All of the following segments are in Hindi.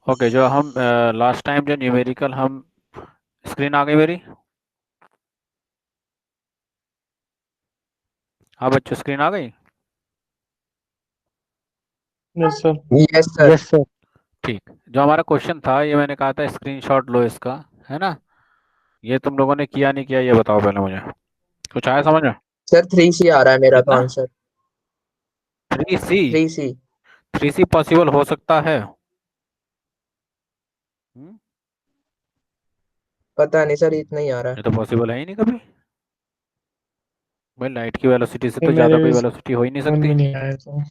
ओके, जो हम लास्ट टाइम जो न्यूमेरिकल हम स्क्रीन आ गई मेरी। हाँ बच्चों, स्क्रीन आ गई। Yes sir. Yes sir. Yes sir. ठीक, जो हमारा क्वेश्चन था ये मैंने कहा था स्क्रीनशॉट लो इसका, है ना। ये तुम लोगों ने किया नहीं किया ये बताओ पहले मुझे। कुछ आया समझ में? सर 3C आ रहा है मेरा तो कितना? Answer. 3C? 3C। 3C possible हो सकता है? हम्म, पता नहीं सर, इतना ही आ रहा है। ये तो पॉसिबल है ही नहीं कभी। भाई लाइट की वेलोसिटी से ये तो मेरे ज़्यादा कोई भी वेलोसिटी हो ही नहीं समझ सकती। में नहीं आया तो।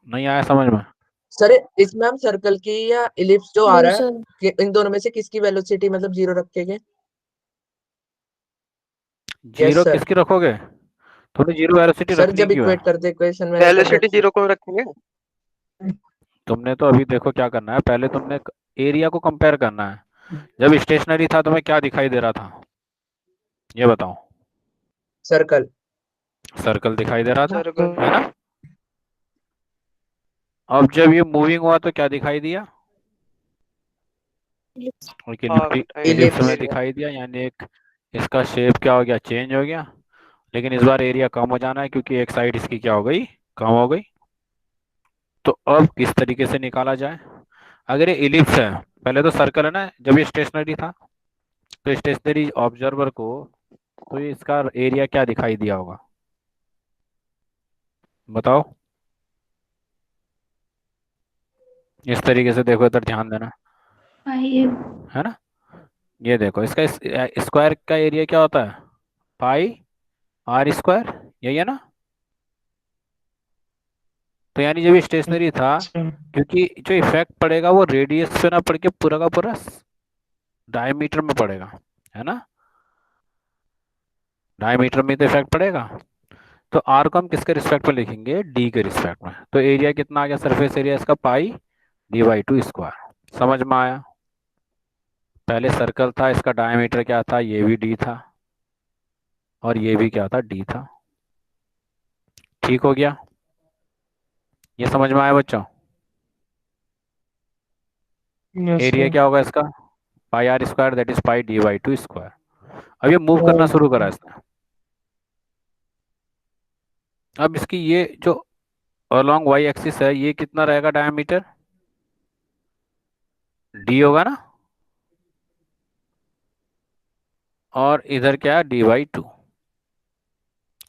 नहीं आया समझ में? सर इसमें हम सर्कल की या इलिप्स जो आ नहीं रहा है, सर। कि इन दोनों में से किसकी वेलोसिटी मतलब जीरो रखेंगे? Yes zero sir. किसकी रखोगे? थोड़ी जीरो वेलोसिटी सर रखनी जब क्यों है? इक्वेट करते इक्वेशन मैंने तब वेलोसिटी रखी। जीरो क्यों रखेंगे? तुमने तो अभी देखो क्या करना है, पहले तुमने एरिया को कंपेयर करना है। जब स्टेशनरी था तुम्हें क्या दिखाई दे रहा था, ये बताओ। सर्कल। सर्कल दिखाई दे रहा था, सर्कल। है ना। अब जब ये मूविंग हुआ तो क्या दिखाई दिया? एक हाफ इलिप्स इलिप्स। में एरिया। दिखाई दिया, यानी एक इसका शेप क्या हो गया, चेंज हो गया। लेकिन इस बार एरिया कम हो जाना है क्योंकि एक साइड इसकी क्या हो गई, कम हो गई। तो अब किस तरीके से निकाला जाए? अगर ये इलिप्स है, पहले तो सर्कल है ना, जब ये स्टेशनरी था तो स्टेशनरी ऑब्जर्वर को तो ये इसका एरिया क्या दिखाई दिया होगा, बताओ। इस तरीके से देखो, इधर ध्यान देना, आइए। है ना। ये देखो इसका स्क्वायर का एरिया क्या होता है, पाई आर स्क्वायर, यही है ना। तो यानी जब ये स्टेशनरी था, अच्छा। क्योंकि जो इफेक्ट पड़ेगा वो रेडियस पे ना पड़ के पूरा का पूरा डायमीटर में पड़ेगा, है ना। डायमीटर में तो इफेक्ट पड़ेगा। तो आर को हम किसके रिस्पेक्ट में लिखेंगे, डी के रिस्पेक्ट में। तो एरिया कितना आ गया, सरफेस एरिया इसका पाई डी/2 स्क्वायर। समझ में आया? पहले सर्कल था, इसका डायमीटर क्या था, ये भी डी था और ये भी क्या था, डी था। ठीक हो गया, ये समझ में आया बच्चों। Yes area sir. क्या होगा इसका, pi r square that is pi डी/2 स्क्वायर। अब ये मूव करना शुरू करा इसने। अब इसकी ये जो अलोंग वाई एक्सिस है, ये कितना रहेगा डायमीटर, डी होगा ना। और इधर क्या है, डी/2।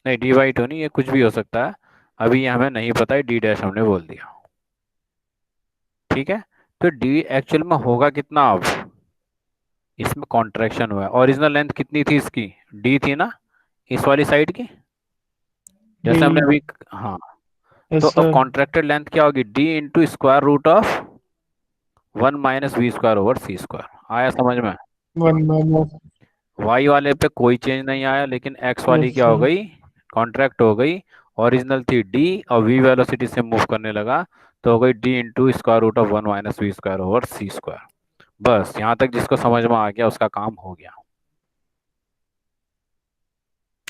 नहीं, डी/2 नहीं, ये कुछ भी हो सकता है। अभी ये हमें नहीं पता है, डी डैश हमने बोल दिया। ठीक है। तो डी एक्चुअल में होगा कितना अब, इसमें कॉन्ट्रैक्शन हुआ है। ओरिजिनल लेंथ कितनी थी इसकी, डी थी ना, इस वाली साइड की, डी। जैसे हमने अभी। हाँ। तो यस अब सर। कॉन्ट्रैक्टेड लेंथ क्या होगी, D into square root of 1 - v² / c²। आया समझ में? One minus. वाई वाले पे कोई चेंज नहीं आया, लेकिन एक्स वाली यस क्या हो सर। गई, कॉन्ट्रैक्ट हो गई। ओरिजिनल थी डी और वी वेलोसिटी से मूव करने लगा, तो हो गई D into square root of 1 - v² / c²। बस यहाँ तक जिसको समझ में आ गया उसका काम हो गया।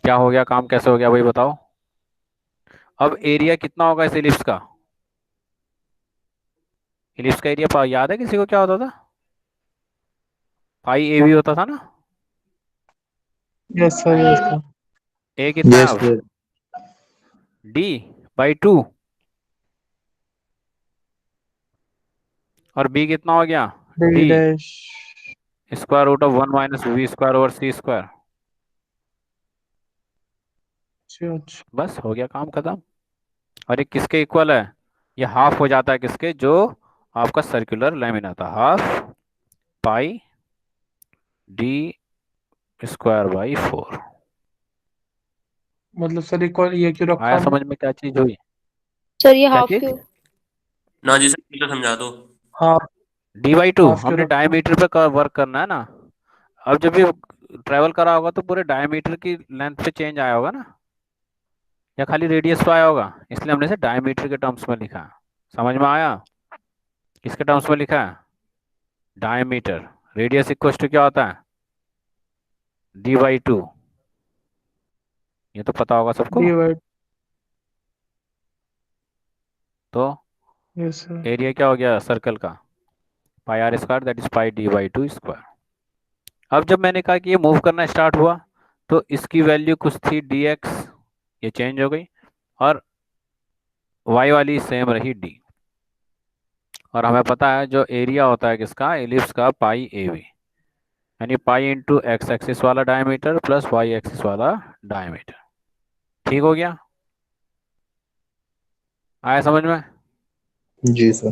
क्या हो गया काम, कैसे हो गया भाई बताओ। अब एरिया कितना होगा इस इलिप्स का, इलिप्स का एरिया याद है किसी को क्या होता था, पाई ए भी होता था ना। Yes sir. Yes sir. ए कितना है यस अब, सर। D/2। और बी कितना हो गया, D D dash. Square root of 1 - v² / c²। अच्छा अच्छा। बस हो गया काम खत्म। और ये किसके इक्वल है, ये हाफ हो जाता है किसके, जो आपका सर्कुलर लेमिना था, हाफ पाई D² / 4। मतलब सर एक और ये क्यों रखा आया हमने? समझ में क्या चीज हुई, सर ये क्या हाफ चीज, क्यों? ना जी सर, ये तो समझा दो। हाफ। D/2 हाफ क्यों हमने रखा? डायमीटर पे वर्क करना है ना। अब जब ये ट्रेवल करा होगा तो पूरे डायमीटर की लेंथ पे चेंज आया होगा ना, या खाली रेडियस पे आया होगा, इसलिए हमने इसे डायमीटर के टर्म्स में लिखा है। समझ में आया? किसके टर्म्स में लिखा है, डायमीटर। रेडियस इक्वल टू क्या होता है, D/2। ये तो पता होगा सबको। D Y. तो यस सर। एरिया क्या हो गया सर्कल का, pi r square that is pi D by two square. अब जब मैंने कहा कि ये मूव करना स्टार्ट हुआ तो इसकी वैल्यू कुछ थी डी एक्स, ये चेंज हो गई, और वाई वाली सेम रही डी। और हमें पता है जो एरिया होता है किसका, एलिप्स का, पाई ए बी, यानी पाई इंटू एक्स एक्सिस वाला डायमीटर प्लस वाई एक्सिस वाला डायमीटर। ठीक हो गया, आया समझ में? जी सर।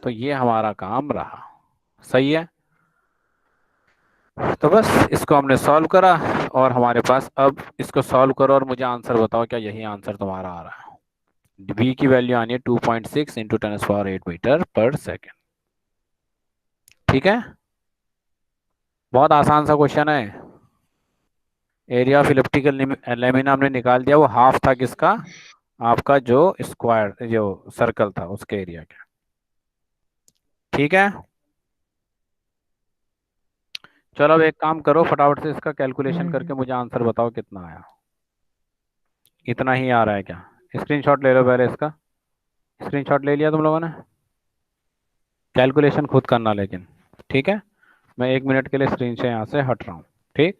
तो ये हमारा काम रहा, सही है। तो बस इसको हमने सॉल्व करा और हमारे पास, अब इसको सॉल्व करो और मुझे आंसर बताओ क्या यही आंसर तुम्हारा आ रहा है। v की वैल्यू आनी है 2.6 इंटू 10⁸ मीटर पर सेकेंड। ठीक है, बहुत आसान सा क्वेश्चन है। एरिया ऑफ इलिप्टिकल लेमिना हमने निकाल दिया, वो हाफ था किसका, आपका जो स्क्वायर जो सर्कल था उसके एरिया का। ठीक है, चलो अब एक काम करो, फटाफट से इसका कैलकुलेशन करके मुझे आंसर बताओ कितना आया। इतना ही आ रहा है क्या? स्क्रीनशॉट ले लो पहले इसका। स्क्रीनशॉट ले लिया तुम लोगों ने? कैलकुलेशन खुद करना लेकिन, ठीक है। मैं 1 मिनट के लिए स्क्रीन से यहाँ से हट रहा हूँ, ठीक।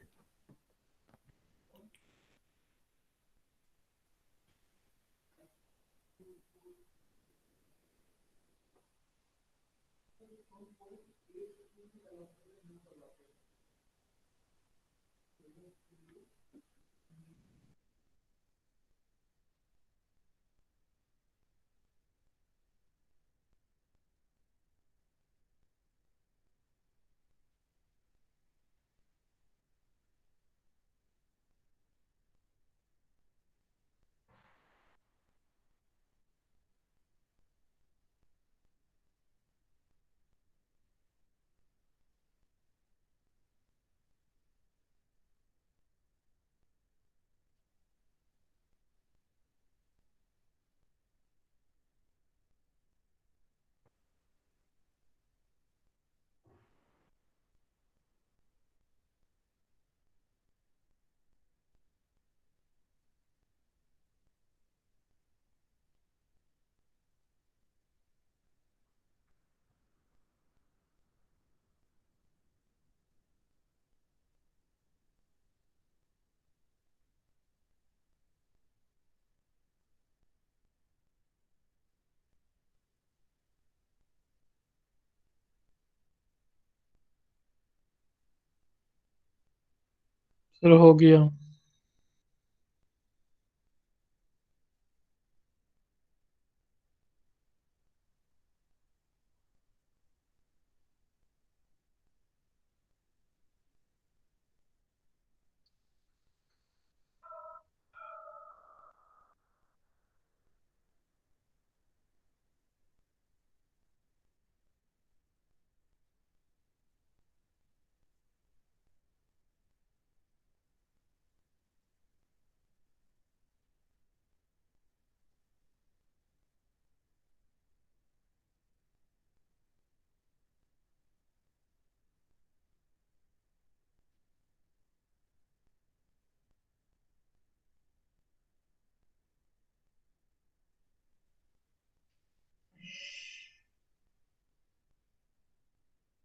चलो हो गया।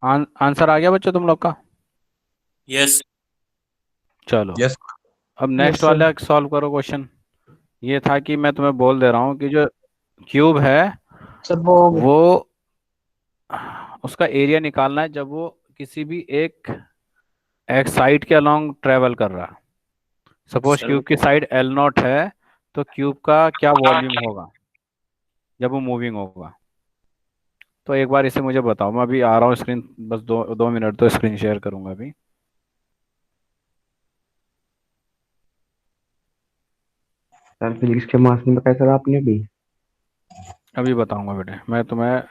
आंसर आ गया बच्चों तुम लोग का? यस चलो यस। अब यस नेक्स्ट सर। वाला सॉल्व करो क्वेश्चन। ये था कि मैं तुम्हें बोल दे रहा हूँ कि जो क्यूब है सर वो वो, उसका एरिया निकालना है जब वो किसी भी एक साइड के अलोंग ट्रेवल कर रहा है। सपोज क्यूब की साइड एल नॉट है, तो क्यूब का क्या वॉल्यूम होगा जब वो मूविंग होगा। तो एक बार इसे मुझे बताओ, मैं अभी आ रहा हूँ स्क्रीन, बस 2 मिनट तो स्क्रीन शेयर करूंगा अभी। सर फिजिक्स के मार्क्स में बताया सर आपने भी। अभी बताऊंगा बेटे, मैं तुम्हें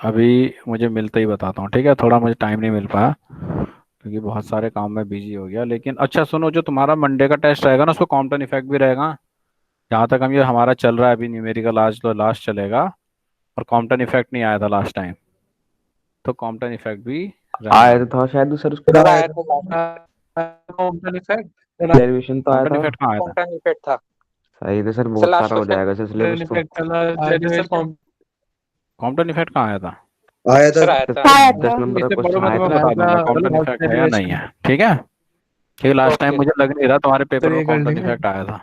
अभी मुझे मिलते ही बताता हूँ, ठीक है। थोड़ा मुझे टाइम नहीं मिल पाया क्योंकि बहुत सारे काम में बिजी हो गया। लेकिन अच्छा सुनो, जो तुम्हारा मंडे का टेस्ट रहेगा ना उसको कॉम्पटन इफेक्ट भी रहेगा। जहाँ तक हम ये हमारा चल रहा है अभी न्यूमेरिकल, आज तो लास्ट चलेगा, और कॉम्पटन इफेक्ट नहीं आया था लास्ट टाइम, तो कॉम्पटन इफेक्ट भी आया रहेगा। तो था शायद सर उसको सर आया था कॉम्पटन इफेक्ट। डेरिवेशन तो आया कॉम्पटन था। इफेक्ट कहाँ आया था? कॉम्पटन इफेक्ट था सही तो सर सर, बहुत लास्ट सारा हो क्वेश्चन। जाएगा सर सिलेबस तो। इफेक्ट था कॉम्पटन इफेक्ट कहाँ आया था? आया सर था। आया था। आया 10 था। नंबर का इससे क्वेश्चन पढ़ो आया आए था। तो मतलब बता दूंगा आया कॉम्पलन गॉस इफेक्ट है या नहीं डेरिवेशन। है, ठीक है। क्योंकि लास्ट टाइम ओके मुझे लग नहीं रहा तुम्हारे पेपर सर में ये कर कॉम्पलन लेंगे। इफेक्ट आया था।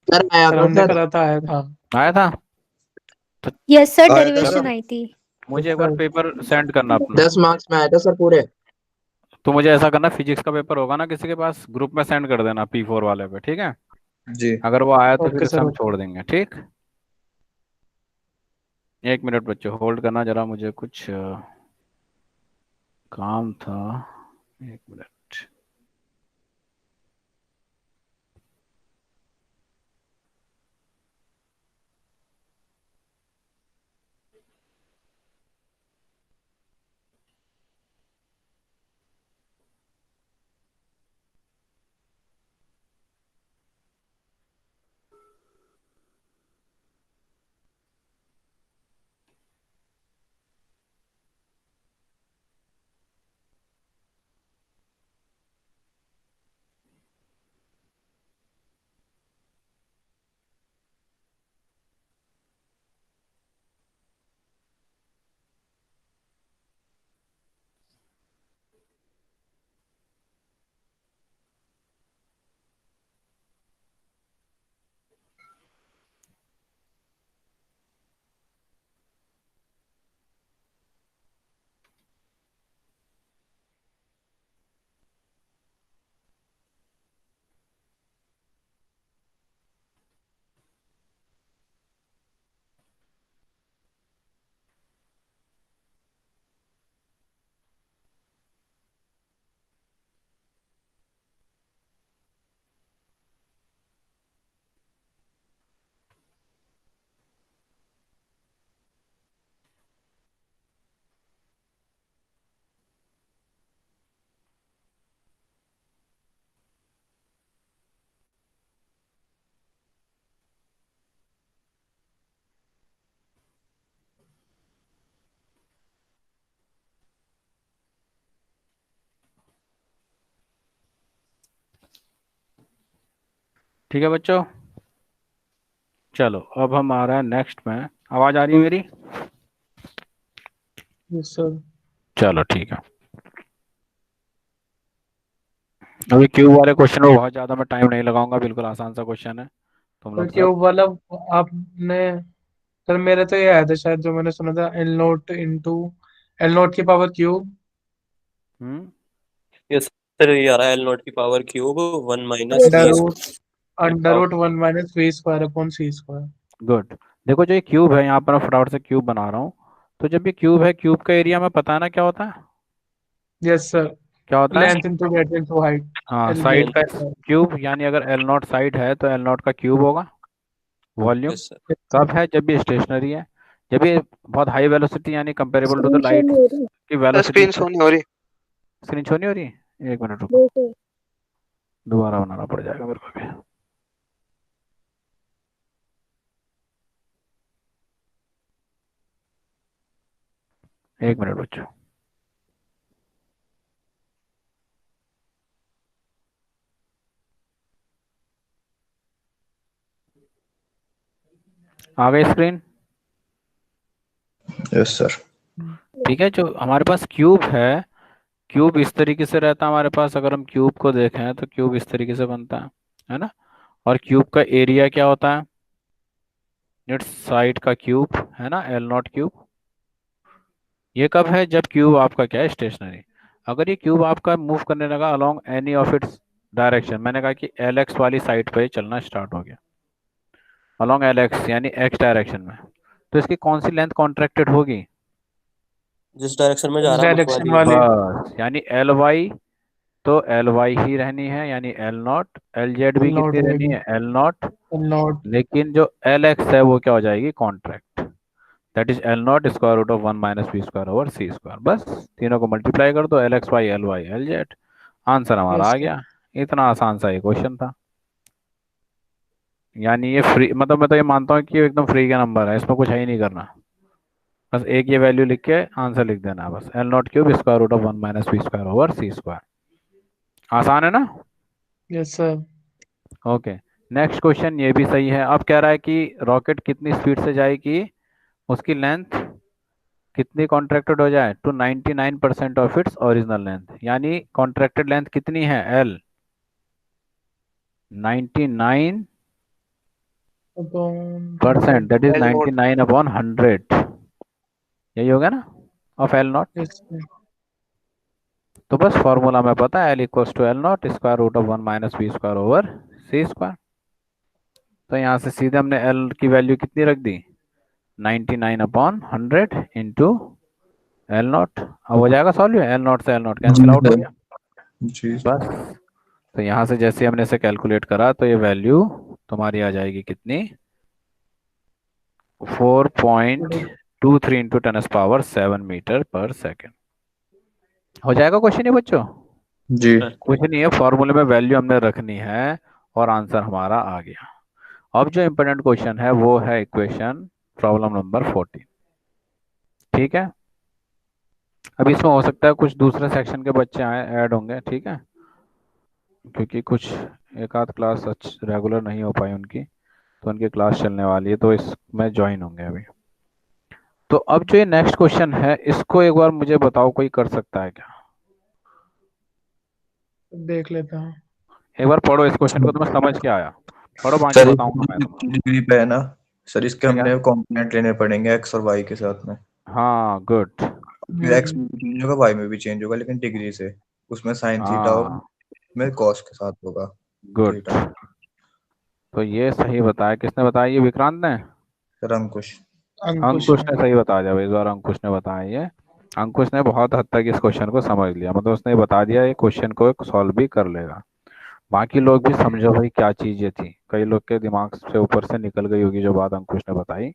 सर आया सर था हमने सर। करा था, आया था। आया था। तो यस सर, आया था डेरिवेशन सर। आई थी। मुझे एक बार सर पेपर सेंड करना अपना। 10 मार्क्स में आया था सर पूरे। तो मुझे ऐसा करना, फिजिक्स का पेपर होगा ना किसी के पास, ग्रुप में सेंड कर देना P4 वाले पे, ठीक है। जी। अगर वो आया तो फिर ओके उसे सर हम ओके। छोड़ देंगे, ठीक। 1 मिनट बच्चों होल्ड करना जरा, मुझे कुछ काम था। 1 मिनट। ठीक है बच्चों, चलो अब हम आ रहा है नेक्स्ट में। आवाज आ रही है मेरी? Yes sir. चलो ठीक है। अभी क्यूब वाले क्वेश्चन में बहुत ज्यादा मैं टाइम नहीं लगाऊंगा, बिल्कुल आसान सा क्वेश्चन है, तुम सर लोग सब। क्यूब वाला आपने, सर मेरे तो ये आया था शायद, जो मैंने सुना था, L naught into L naught की पावर क्यूब हम्म। ये सर ये आ रहा है एल नॉट की power cube 1 minus under V root under square. Root 1 - v² upon c²। Good. देखो जो ये क्यूब है, यहाँ पर मैं फटाफट से क्यूब बना रहा हूँ। तो जब ये क्यूब है, क्यूब का एरिया में पता है ना क्या होता है? Yes sir. क्या होता है? Length into breadth into height. हाँ, एल साइड बी। का क्यूब, यानी अगर एल नॉट साइड है तो एल नॉट का क्यूब होगा, वॉल्यूम। Yes sir. कब है? जब ये स्टेशनरी है। जब ये बहुत हाई वेलोसिटी यानी comparable to the screen show light नहीं हो रही। की वेलोसिटी। स्क्रीन शो नहीं हो रही। स्क्रीन शो नहीं हो रही? 1 मिनट रुको, देखो। दोबारा बनाना पड़ जाएगा मेरे को भी। 1 मिनट बच्चों। आ गई स्क्रीन? Yes sir. ठीक है, जो हमारे पास क्यूब है, क्यूब इस तरीके से रहता है हमारे पास। अगर हम क्यूब को देखें तो क्यूब इस तरीके से बनता है ना। और क्यूब का एरिया क्या होता है? इट्स साइड का क्यूब, है ना, एल नॉट क्यूब। ये कब है? जब क्यूब आपका क्या है? स्टेशनरी। अगर ये क्यूब आपका मूव करने लगा along any of its direction, मैंने कहा कि एल एक्स वाली साइड पे चलना स्टार्ट हो गया, अलोंग एल एक्स यानी एक्स डायरेक्शन में, तो इसकी कौन सी लेंथ कॉन्ट्रैक्टेड होगी? जिस डायरेक्शन में जा इस रहा है हम उस डायरेक्शन वाली। वाले। बस, यानी एल वाई, तो एल वाई ही रहनी है, यानी L naught. L Z L भी नॉट कितनी रहनी रहेगी। है? L naught. L naught. लेकिन जो एल एक्स है वो क्या हो जाएगी? Contract. That is L naught square root of 1 - v² / c²। बस तीनों को मल्टीप्लाई कर दो, L X Y L Y L Z, answer हमारा यस आ सर। गया। इतना आसान सा ये क्वेश्चन था। यानी ये फ्री, मतलब मैं तो ये मानता हूँ कि ये एकदम फ्री का नंबर है, इसमें कुछ है ही नहीं करना। बस एक ये वैल्यू लिख के आंसर लिख देना है, बस L naught cube square root of 1 - v² / c²। आसान है ना? Yes sir. Okay. Next question ये भी सही है। अब कह रहा है कि रॉकेट कितनी स्पीड से जाएगी, उसकी लेंथ कितनी कॉन्ट्रैक्टेड हो जाए, to 99% of its original length, यानी कॉन्ट्रैक्टेड लेंथ कितनी है L, 99%, that is L naught 99/100, यही होगा ना, ऑफ एल नॉट। तो बस फॉर्मूला में पता है, L equals to L naught square root of 1 minus B square over C square. तो यहाँ से सीधे हमने एल की वैल्यू कितनी रख दी, 99/100 इंटू एल नॉट। अब हो जाएगा सॉल्व, एल नॉट से एल नॉट कैंसिल जी आउट हो सर। गया जी सर। बस। तो यहाँ से जैसे हमने इसे कैलकुलेट करा तो ये वैल्यू तुम्हारी आ जाएगी कितनी, 4.23 इंटू 10⁻⁷ मीटर पर सेकेंड। हो जाएगा क्वेश्चन ये बच्चों, जी कुछ नहीं है, फॉर्मूले में वैल्यू हमने रखनी है और आंसर हमारा आ गया। अब जो इम्पोर्टेंट क्वेश्चन है वो है इक्वेशन प्रॉब्लम नंबर 14, ठीक है। अब इसमें हो सकता है कुछ दूसरे सेक्शन के बच्चे आए ऐड होंगे, ठीक है, क्योंकि कुछ एक आध क्लास रेगुलर नहीं हो पाई उनकी, तो उनकी क्लास चलने वाली है, तो इसमें ज्वाइन होंगे अभी। तो अब जो ये नेक्स्ट क्वेश्चन है इसको एक बार मुझे बताओ, कोई कर सकता है क्या, देख लेता हूँ। एक बार पढ़ो इस क्वेश्चन को, तुम्हें समझ क्या आया, पढ़ो बाकी सर, बताऊंगा मैं तुम्हें। डिग्री पे है ना सर, इसके क्या क्या? हमने कॉम्पोनेंट लेने पड़ेंगे एक्स और वाई के साथ में। हाँ गुड। फिर एक्स में भी चेंज होगा, वाई में भी चेंज होगा, लेकिन डिग्री से उसमें साइन थीटा और हाँ में कॉस के साथ होगा गुड। थीटा। तो ये सही बताया, किसने बताया, ये विक्रांत ने, सर अंकुश। अंकुश अंकुश ने। ने सही बताया, जब इस बार अंकुश ने बताया ये, अंकुश ने बहुत हद तक इस क्वेश्चन को समझ लिया, मतलब उसने बता दिया ये क्वेश्चन को सॉल्व भी कर लेगा। बाकी लोग भी समझो भाई क्या चीज ये थी, कई लोग के दिमाग से ऊपर से निकल गई होगी जो बात अंकुश ने बताई।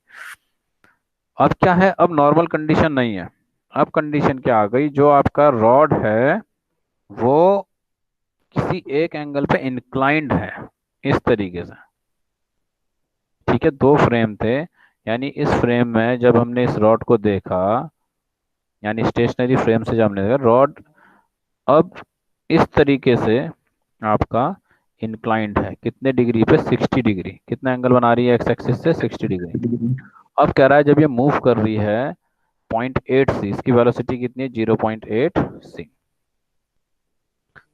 अब क्या है, अब नॉर्मल कंडीशन नहीं है, अब कंडीशन क्या आ गई, जो आपका रॉड है वो किसी एक एंगल पे इंक्लाइंड है इस तरीके से, ठीक है, दो फ्रेम थे, यानी इस फ्रेम में जब हमने इस रॉड को देखा, यानी स्टेशनरी फ्रेम से जब हमने देखा रॉड अब इस तरीके से आपका इंक्लाइंड है, कितने डिग्री पे, 60 डिग्री, कितना एंगल बना रही है एक्स एक्सिस से, 60 डिग्री। अब कह रहा है जब ये मूव कर रही है 0.8 सी, इसकी वेलोसिटी कितनी है, 0.8 सी।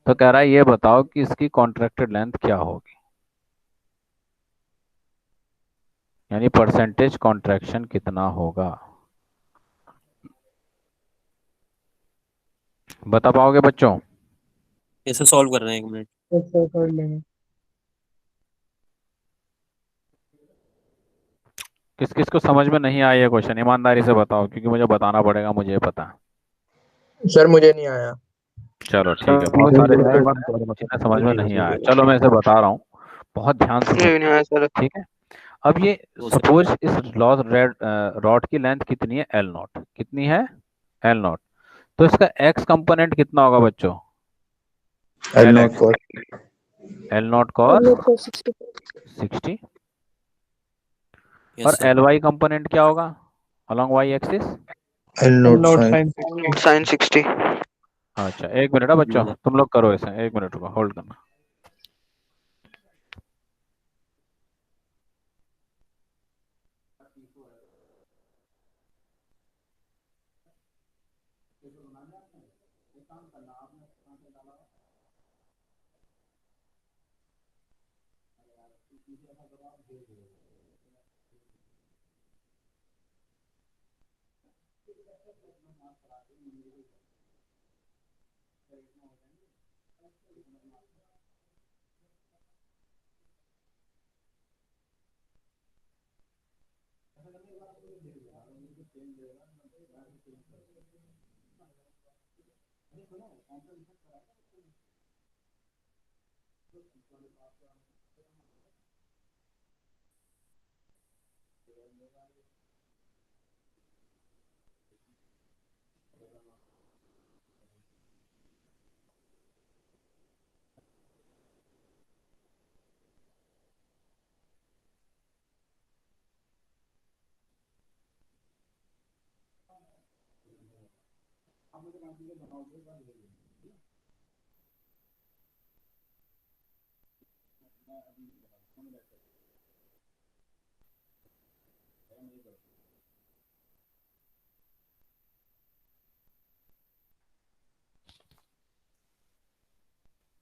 तो कह रहा है ये बताओ कि इसकी कॉन्ट्रैक्टेड लेंथ क्या होगी, यानी परसेंटेज कॉन्ट्रैक्शन कितना होगा, बता पाओगे बच्चों? कैसे सॉल्व कर रहे हैं, 1 मिनट। अच्छा, कर लेंगे। किस किस को समझ में नहीं आया ये क्वेश्चन, ईमानदारी से बताओ, क्योंकि मुझे बताना पड़ेगा, मुझे पता है। सर मुझे नहीं आया। चलो ठीक है, सर बहुत मुझे सारे भी थे एक बार दोबारा जिन्हें बता समझ में नहीं आया, दीजिए। चलो मैं इसे बता रहा हूँ, बहुत ध्यान से मुझे भी नहीं सुनना, आया सर। ठीक है। अब ये वो सर सपोज इस लॉस रेड रॉड की लेंथ कितनी है, एल नॉट, कितनी है, एल नॉट। तो इसका एक्स कंपोनेंट कितना होगा बच्चों, L L naught X, cos. L naught cos 60, yes और सर। एल वाई कंपोनेंट क्या होगा along Y axis. L naught naught sine. Sine sine 60। अच्छा एक मिनट है बच्चों, तुम लोग करो इसे, एक मिनट रुको, होल्ड करना।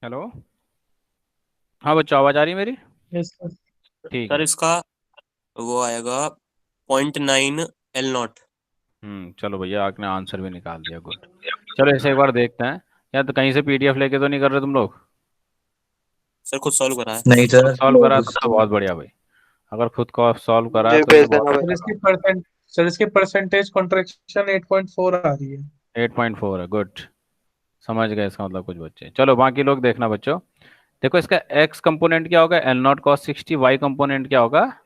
हेलो। हाँ बच्चों, आवाज आ रही है मेरी? Yes sir. ठीक सर है। इसका वो आएगा 0.9 एल नॉट। चलो भैया, आपने आंसर भी निकाल दिया, गुड। चलो इसे एक बार देखते हैं। या तो कहीं से पीडीएफ लेके तो नहीं कर रहे तुम लोग? सर खुद सॉल्व करा है। नहीं खुद सर। सॉल्व करा उस तो बहुत बढ़िया भाई। अगर खुद को सॉल्व करा है मुझे तो ये भेज बहुत देना भाई। सर अच्छा इसकी काम। परसेंट सर इसकी परसेंटेज कॉन्ट्रैक्शन 8.4 आ रही है। 8.4 है, गुड। समझ गए इसका मतलब कुछ बच्चे। चलो बाकी लोग देखना बच्चों। देखो इसका एक्स कंपोनेंट क्या होगा, L naught cos 60। Y component क्या होगा,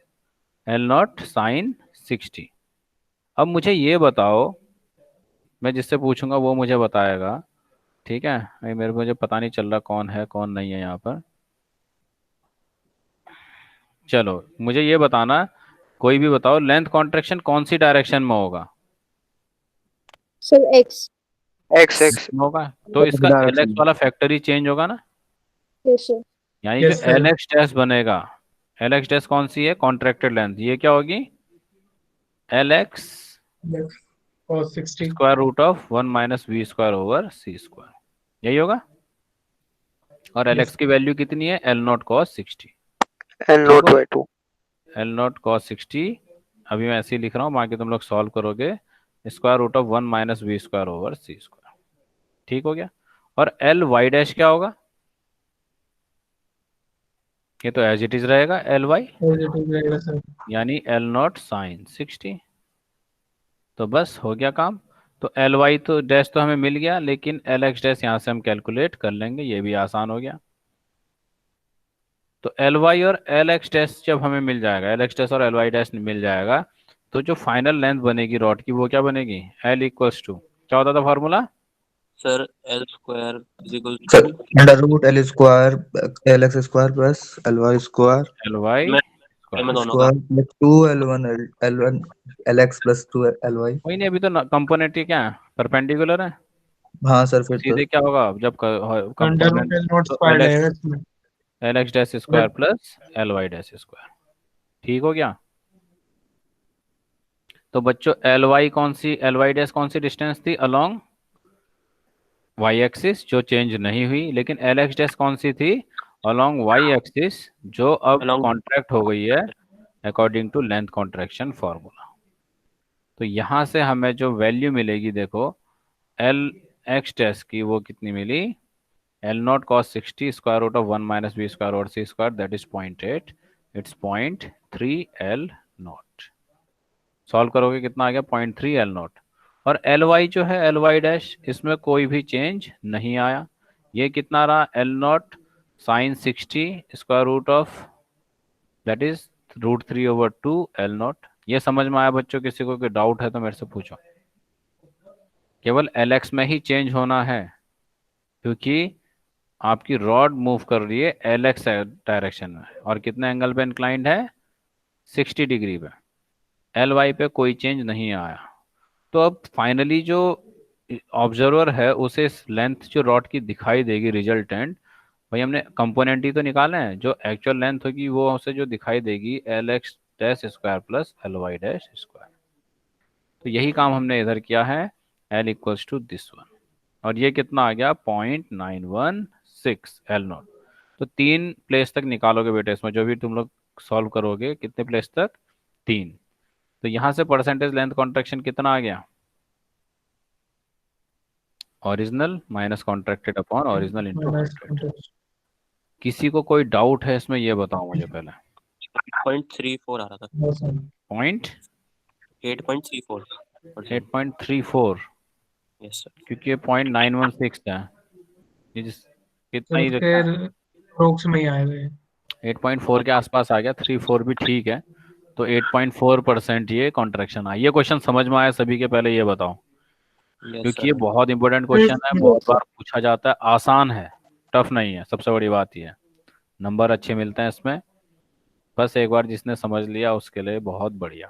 एल नॉट साइन 60। अब मुझे ये बताओ, मैं जिससे पूछूंगा वो मुझे बताएगा। ठीक है, अभी मुझे पता नहीं चल रहा कौन है कौन नहीं है यहाँ पर। चलो मुझे ये बताना, कोई भी बताओ, लेंथ कॉन्ट्रैक्शन कौन सी डायरेक्शन में होगा? Sir X. X X X. में होगा। तो इसका एल डायरेक्शन एक्स वाला फैक्टर ही चेंज होगा ना। Yes sir. यानी जो yes sir. L X dash बनेगा, एल एक्स डैश कौन सी है, कॉन्ट्रैक्टेड लेंथ, ये क्या होगी, L X cos 60। Square root of 1 - v² / c²। यही होगा। और एल यस एक्स की वैल्यू कितनी है, एल नॉट कॉस 60। एल ठीक नॉट हो, बाई 2। L naught cos 60। अभी मैं ऐसे ही लिख रहा हूँ, बाकी तुम लोग सॉल्व करोगे। Square root of 1 - v² / c²। ठीक हो गया। और एल वाई डैश क्या होगा, ये तो एज इट इज रहेगा, एल वाई पॉजिटिव रहेगा सर। यानी एल नॉट साइन 60। तो बस हो गया काम। तो एल वाई तो डैश तो हमें मिल गया, लेकिन एल एक्स डैश यहाँ से हम कैलकुलेट कर लेंगे, ये भी आसान हो गया। तो एल वाई और एल एक्स डैश जब हमें मिल जाएगा, एल एक्स डैश और एल वाई डैश मिल जाएगा, तो जो फाइनल लेंथ बनेगी रॉड की वो क्या बनेगी, एल इक्वल्स टू क्या होता था formula, sir L square is equal sir to. Under root L square L X square plus L Y square L Y मैं स्क्वायर। दोनों का। Square plus 2 L one L X plus 2 L Y. वही नहीं, अभी तो कंपोनेंट ही क्या है, परपेंडिकुलर है। हाँ सर तो फिर तो सीधे क्या होगा जब under root component, L naught तो स्क्वायर एल रहेगा एक्स, इसमें। L X dash square but plus L Y dash square. ठीक हो गया। तो बच्चों एल वाई कौन सी, एल वाई डैश कौन सी डिस्टेंस थी अलोंग वाई एक्सिस जो चेंज नहीं हुई, लेकिन एल एक्स डैश कौन सी थी अलोंग वाई एक्सिस जो अब अलॉन्ग। कॉन्ट्रैक्ट हो गई है according to length contraction formula. तो यहाँ से हमें जो वैल्यू मिलेगी देखो, एल एक्स डैश की वो कितनी मिली, L naught cos 60 square root of 1 - v² / c², that is 0.8। It's 0.3 L naught. Solve करोगे कितना आ गया, 0.3 एल नॉट। और एल वाई जो है, एल वाई डैश, इसमें कोई भी चेंज नहीं आया। ये कितना रहा, L naught sine 60 square root of, that is √3/2 L naught. ये समझ में आया बच्चों? किसी को कोई डाउट है तो मेरे से पूछो। केवल एल एक्स में ही चेंज होना है, क्योंकि आपकी रॉड मूव कर रही है एल एक्स डायरेक्शन में, और कितने एंगल पे इंक्लाइंड है, 60 डिग्री पे। एल वाई पे कोई चेंज नहीं आया। तो अब फाइनली जो ऑब्जर्वर है उसे लेंथ जो रॉड की दिखाई देगी रिजल्टेंट, भाई हमने कंपोनेंट ही तो निकाले हैं, जो एक्चुअल लेंथ होगी वो उसे जो दिखाई देगी L X dash square plus L Y dash square. तो यही काम हमने इधर किया है, L equals to this one. और ये कितना आ गया, 0.916 एल नॉट। तो 3 प्लेस तक निकालोगे बेटे इसमें, जो भी तुम लोग सॉल्व करोगे, कितने प्लेस तक, 3। तो यहाँ से परसेंटेज लेंथ कॉन्ट्रैक्शन कितना आ गया, original minus contracted upon original into minus 100। किसी को कोई डाउट है इसमें, ये बताओ मुझे पहले। 8.34 आ रहा था। पॉइंट 8.34। 8.34, yes sir. क्योंकि ये 0.916 है, ये कितना सर ही इसके रखा है, रोक्स में ही आएगा ये। 8.4 के आसपास आ गया, 3.4 भी ठीक है। तो 8.4% ये कॉन्ट्रैक्शन आई। ये क्वेश्चन समझ में आया सभी के, पहले ये बताओ, यस क्योंकि ये सर। बहुत इंपॉर्टेंट क्वेश्चन है, बहुत बार पूछा जाता है, आसान है, टफ नहीं है। सबसे बड़ी बात ये है, नंबर अच्छे मिलते हैं इसमें। बस एक बार जिसने समझ लिया उसके लिए बहुत बढ़िया।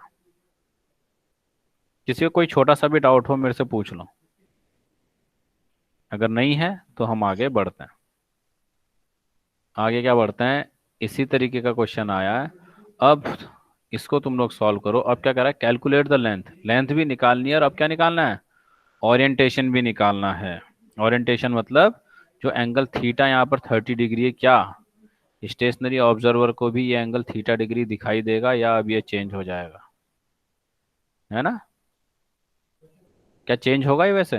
किसी को कोई छोटा सा भी डाउट हो मेरे से पूछ लो, अगर नहीं है तो हम आगे बढ़ते हैं। आगे क्या बढ़ते हैं, इसी तरीके का क्वेश्चन आया है। अब इसको तुम लोग सॉल्व करो। अब क्या कह रहा है, कैलकुलेट द लेंथ, लेंथ भी निकालनी है, और अब क्या निकालना है, ओरिएंटेशन भी निकालना है। ओरिएंटेशन मतलब जो एंगल थीटा यहाँ पर 30 डिग्री है, क्या स्टेशनरी ऑब्जर्वर को भी ये एंगल थीटा डिग्री दिखाई देगा या अब ये चेंज हो जाएगा? है ना? क्या चेंज होगा ये वैसे?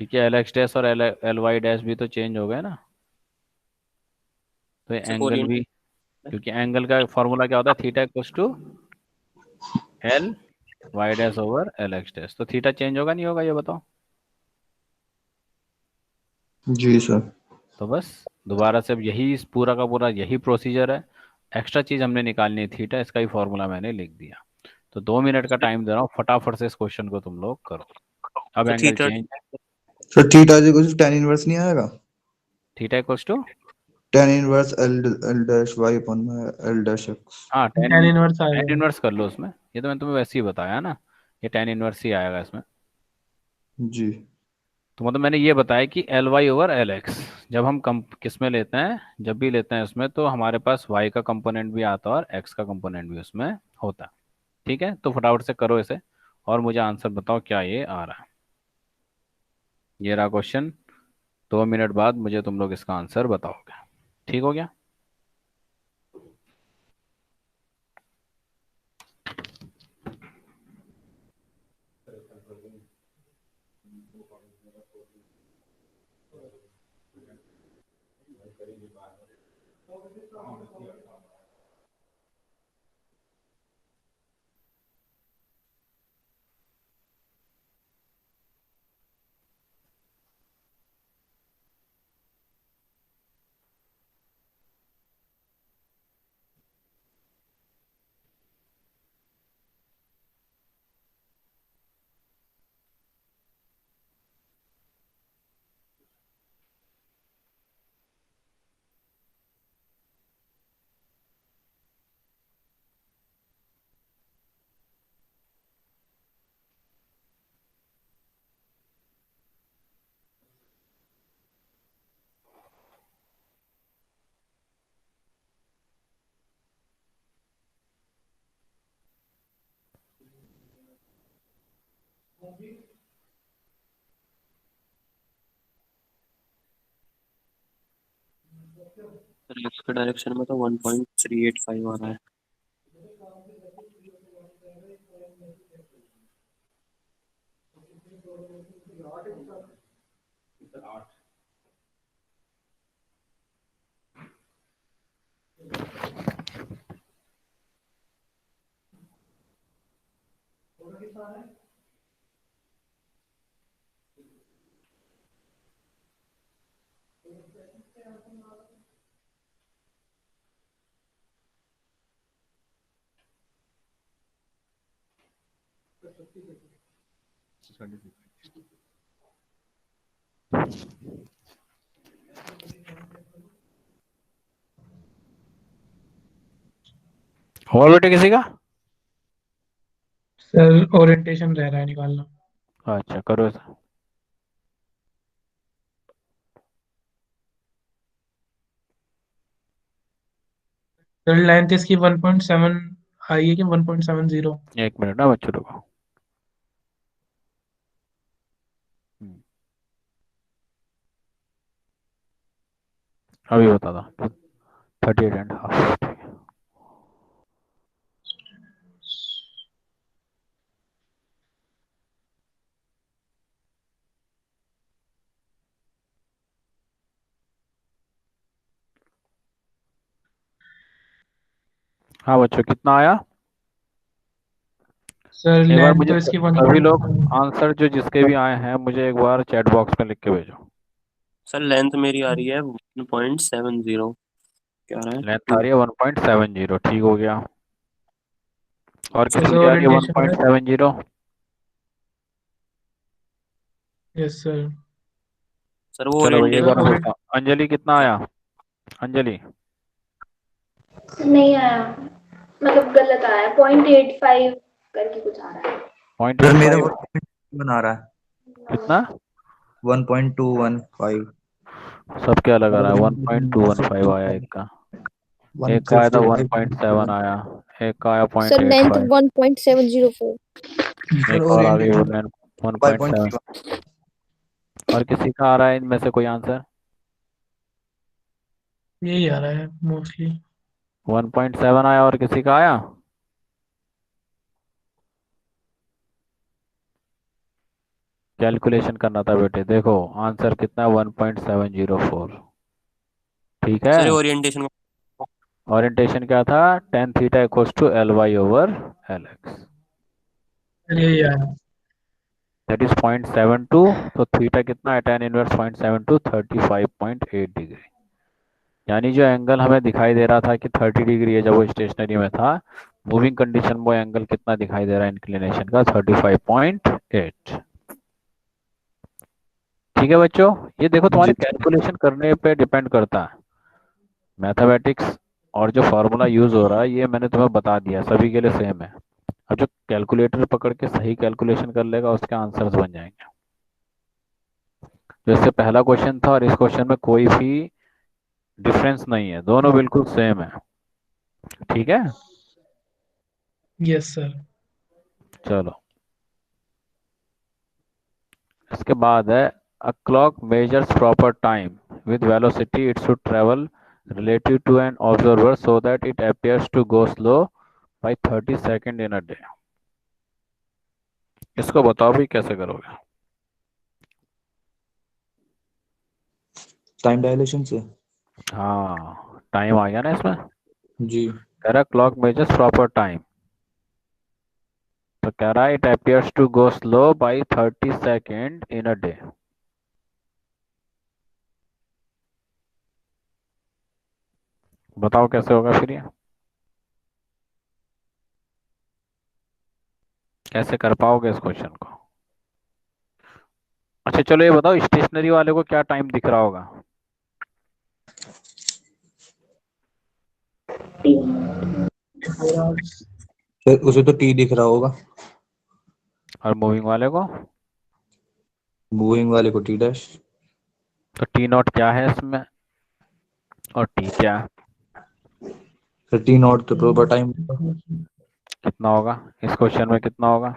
ठीक है, एल एक्स डैश और एल वाई डैश भी तो चेंज हो गए ना, तो सर एंगल कोरियन भी, क्योंकि एंगल का फॉर्मूला क्या होता है, theta equals to L Y dash over L X dash. तो थीटा चेंज होगा नहीं होगा, ये बताओ? जी सर। तो बस दोबारा से अब यही इस पूरा का पूरा यही प्रोसीजर है, एक्स्ट्रा चीज हमने निकालनी है थीटा, इसका ही फॉर्मूला मैंने लिख दिया। तो 2 मिनट का टाइम दे रहा हूँ, फटाफट से इस क्वेश्चन को तुम लोग करो। अब sir angle theta change, sir theta is equal to tan inverse नहीं आएगा? Theta equals to, tan inverse L dash Y upon L dash X. हाँ टेन tan इनवर्स टेन आएगा। इनवर्स कर लो उसमें, ये तो मैंने तुम्हें वैसे ही बताया ना, ये टेन इनवर्स ही आएगा इसमें। जी। तो मतलब मैंने ये बताया कि L Y over L X जब हम कम किस में लेते हैं, जब भी लेते हैं उसमें, तो हमारे पास वाई का कंपोनेंट भी आता है और एक्स का कंपोनेंट भी उसमें होता है। ठीक है, तो फटाफट से करो इसे और मुझे आंसर बताओ क्या ये आ रहा है। ये रहा क्वेश्चन, 2 मिनट बाद मुझे तुम लोग इसका आंसर बताओगे। ठीक हो गया? सर एक्स के डायरेक्शन में तो 1.385 आ रहा है। और बेटे किसी का? सर ओरिएंटेशन रह रहा है निकालना। अच्छा करो इसे। सर लेंथ इसकी 1.7 आई है कि 1.70? 1 मिनट ना बच्चों, रुको। अभी बता दो, 38.5। हाँ बच्चों, कितना आया? सर एक बार लेंथ मुझे तो इसकी सभी लोग 1.7। आंसर जो जिसके भी आए हैं मुझे एक बार चैट बॉक्स में लिख के भेजो। सर लेंथ मेरी आ रही है 1.70, क्या आ रहा है लेंथ आ 2। रही है 1.70, ठीक हो गया। और सर किसकी सर आ रही है ओरिएंटेशन है। 1.70? Yes sir. सर वो चलो भाई एक सर बार ओरिएंटेशन। मैं पूछता हूँ, अंजलि कितना आया? अंजलि नहीं आया, मतलब गलत आया, 0.85 करके कुछ आ रहा है। सर मेरा 0.85 बना रहा है कितना? 1.215। सबके अलग आ रहा है, 1.215 आया एक का, एक का आया था 1.7 आया, एक का आया सर लेंथ 0.85, 1.704। सर एक और आ गई वो ओरिएंटेशन 1.7। 5.31। और किसी का आ रहा है इनमें से कोई आंसर? यही आ रहा है मोस्टली। 1.7 आया और किसी का आया? कैलकुलेशन करना था बेटे, देखो आंसर कितना है, 1.704। ठीक है। सर ओरिएंटेशन ओरिएंटेशन क्या था? Tan theta equals to L Y over L X. यही आ रहा है। That is 0.72। तो थीटा कितना है? Tan inverse 0.72, 35.8 degree. यानी जो एंगल हमें दिखाई दे रहा था कि 30 डिग्री है जब वो स्टेशनरी में था, मूविंग कंडीशन में वो एंगल कितना दिखाई दे रहा है इंक्लिनेशन का? 35.8। ठीक है बच्चों, ये देखो तुम्हारे जी कैलकुलेशन करने पे डिपेंड करता है। मैथमेटिक्स और जो फार्मूला यूज हो रहा है ये मैंने तुम्हें बता दिया, सभी के लिए सेम है। अब जो कैलकुलेटर पकड़ के सही कैलकुलेशन कर लेगा उसके आंसर्स बन जाएंगे। जो इससे पहला क्वेश्चन था और इस क्वेश्चन में कोई भी डिफरेंस नहीं है, दोनों बिल्कुल सेम है। ठीक है, यस सर। चलो इसके बाद है, a clock measures proper time with velocity it should travel relative to an observer so that it appears to go slow by 30 second in a day। इसको बताओ भी कैसे करोगे? टाइम डायलेशन से। हाँ, टाइम आ गया ना इसमें। जी कह रहा क्लॉक मेजर्स प्रॉपर टाइम, तो कह रहा है it appears to go slow by 30 second in a day। बताओ कैसे होगा फिर ये, कैसे कर पाओगे इस क्वेश्चन को? अच्छा चलो ये बताओ, स्टेशनरी वाले को क्या टाइम दिख रहा होगा? फिर उसे तो टी दिख रहा होगा, और मूविंग वाले को? मूविंग वाले को टी डैश। तो टी नॉट क्या है इसमें और टी क्या है? फिर टी नॉट तो प्रॉपर टाइम। कितना होगा इस क्वेश्चन में, कितना होगा?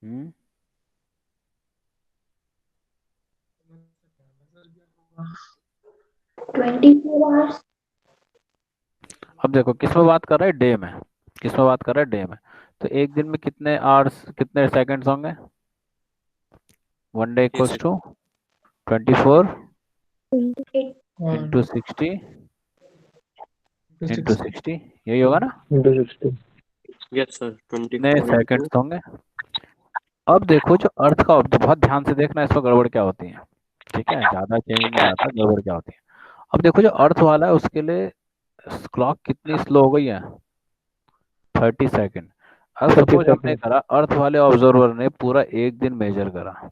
हम्म 24 hours। अब देखो किस में बात कर रहा है, डे में। किस में बात कर रहा है, डे में। तो एक दिन में कितने आवर्स, कितने सेकंड्स होंगे? वन डे एक इक्वल्स सेकंड। टू 24 और इंटू 60 इंटू 60, यही होगा ना? यस सर कितने 24 इंटू। सेकंड्स होंगे? अब देखो जो अर्थ का बहुत ध्यान से देखना, इसमें गड़बड़ क्या होती है। ठीक है, ज्यादा चेंज नहीं आता, गड़बड़ क्या होती है। अब देखो जो अर्थ वाला है उसके लिए क्लॉक कितनी स्लो हो गई है? 30 सेकेंड। अब 30 सपोज हमने सेकंड। करा, अर्थ वाले ऑब्जर्वर ने पूरा एक दिन मेजर करा,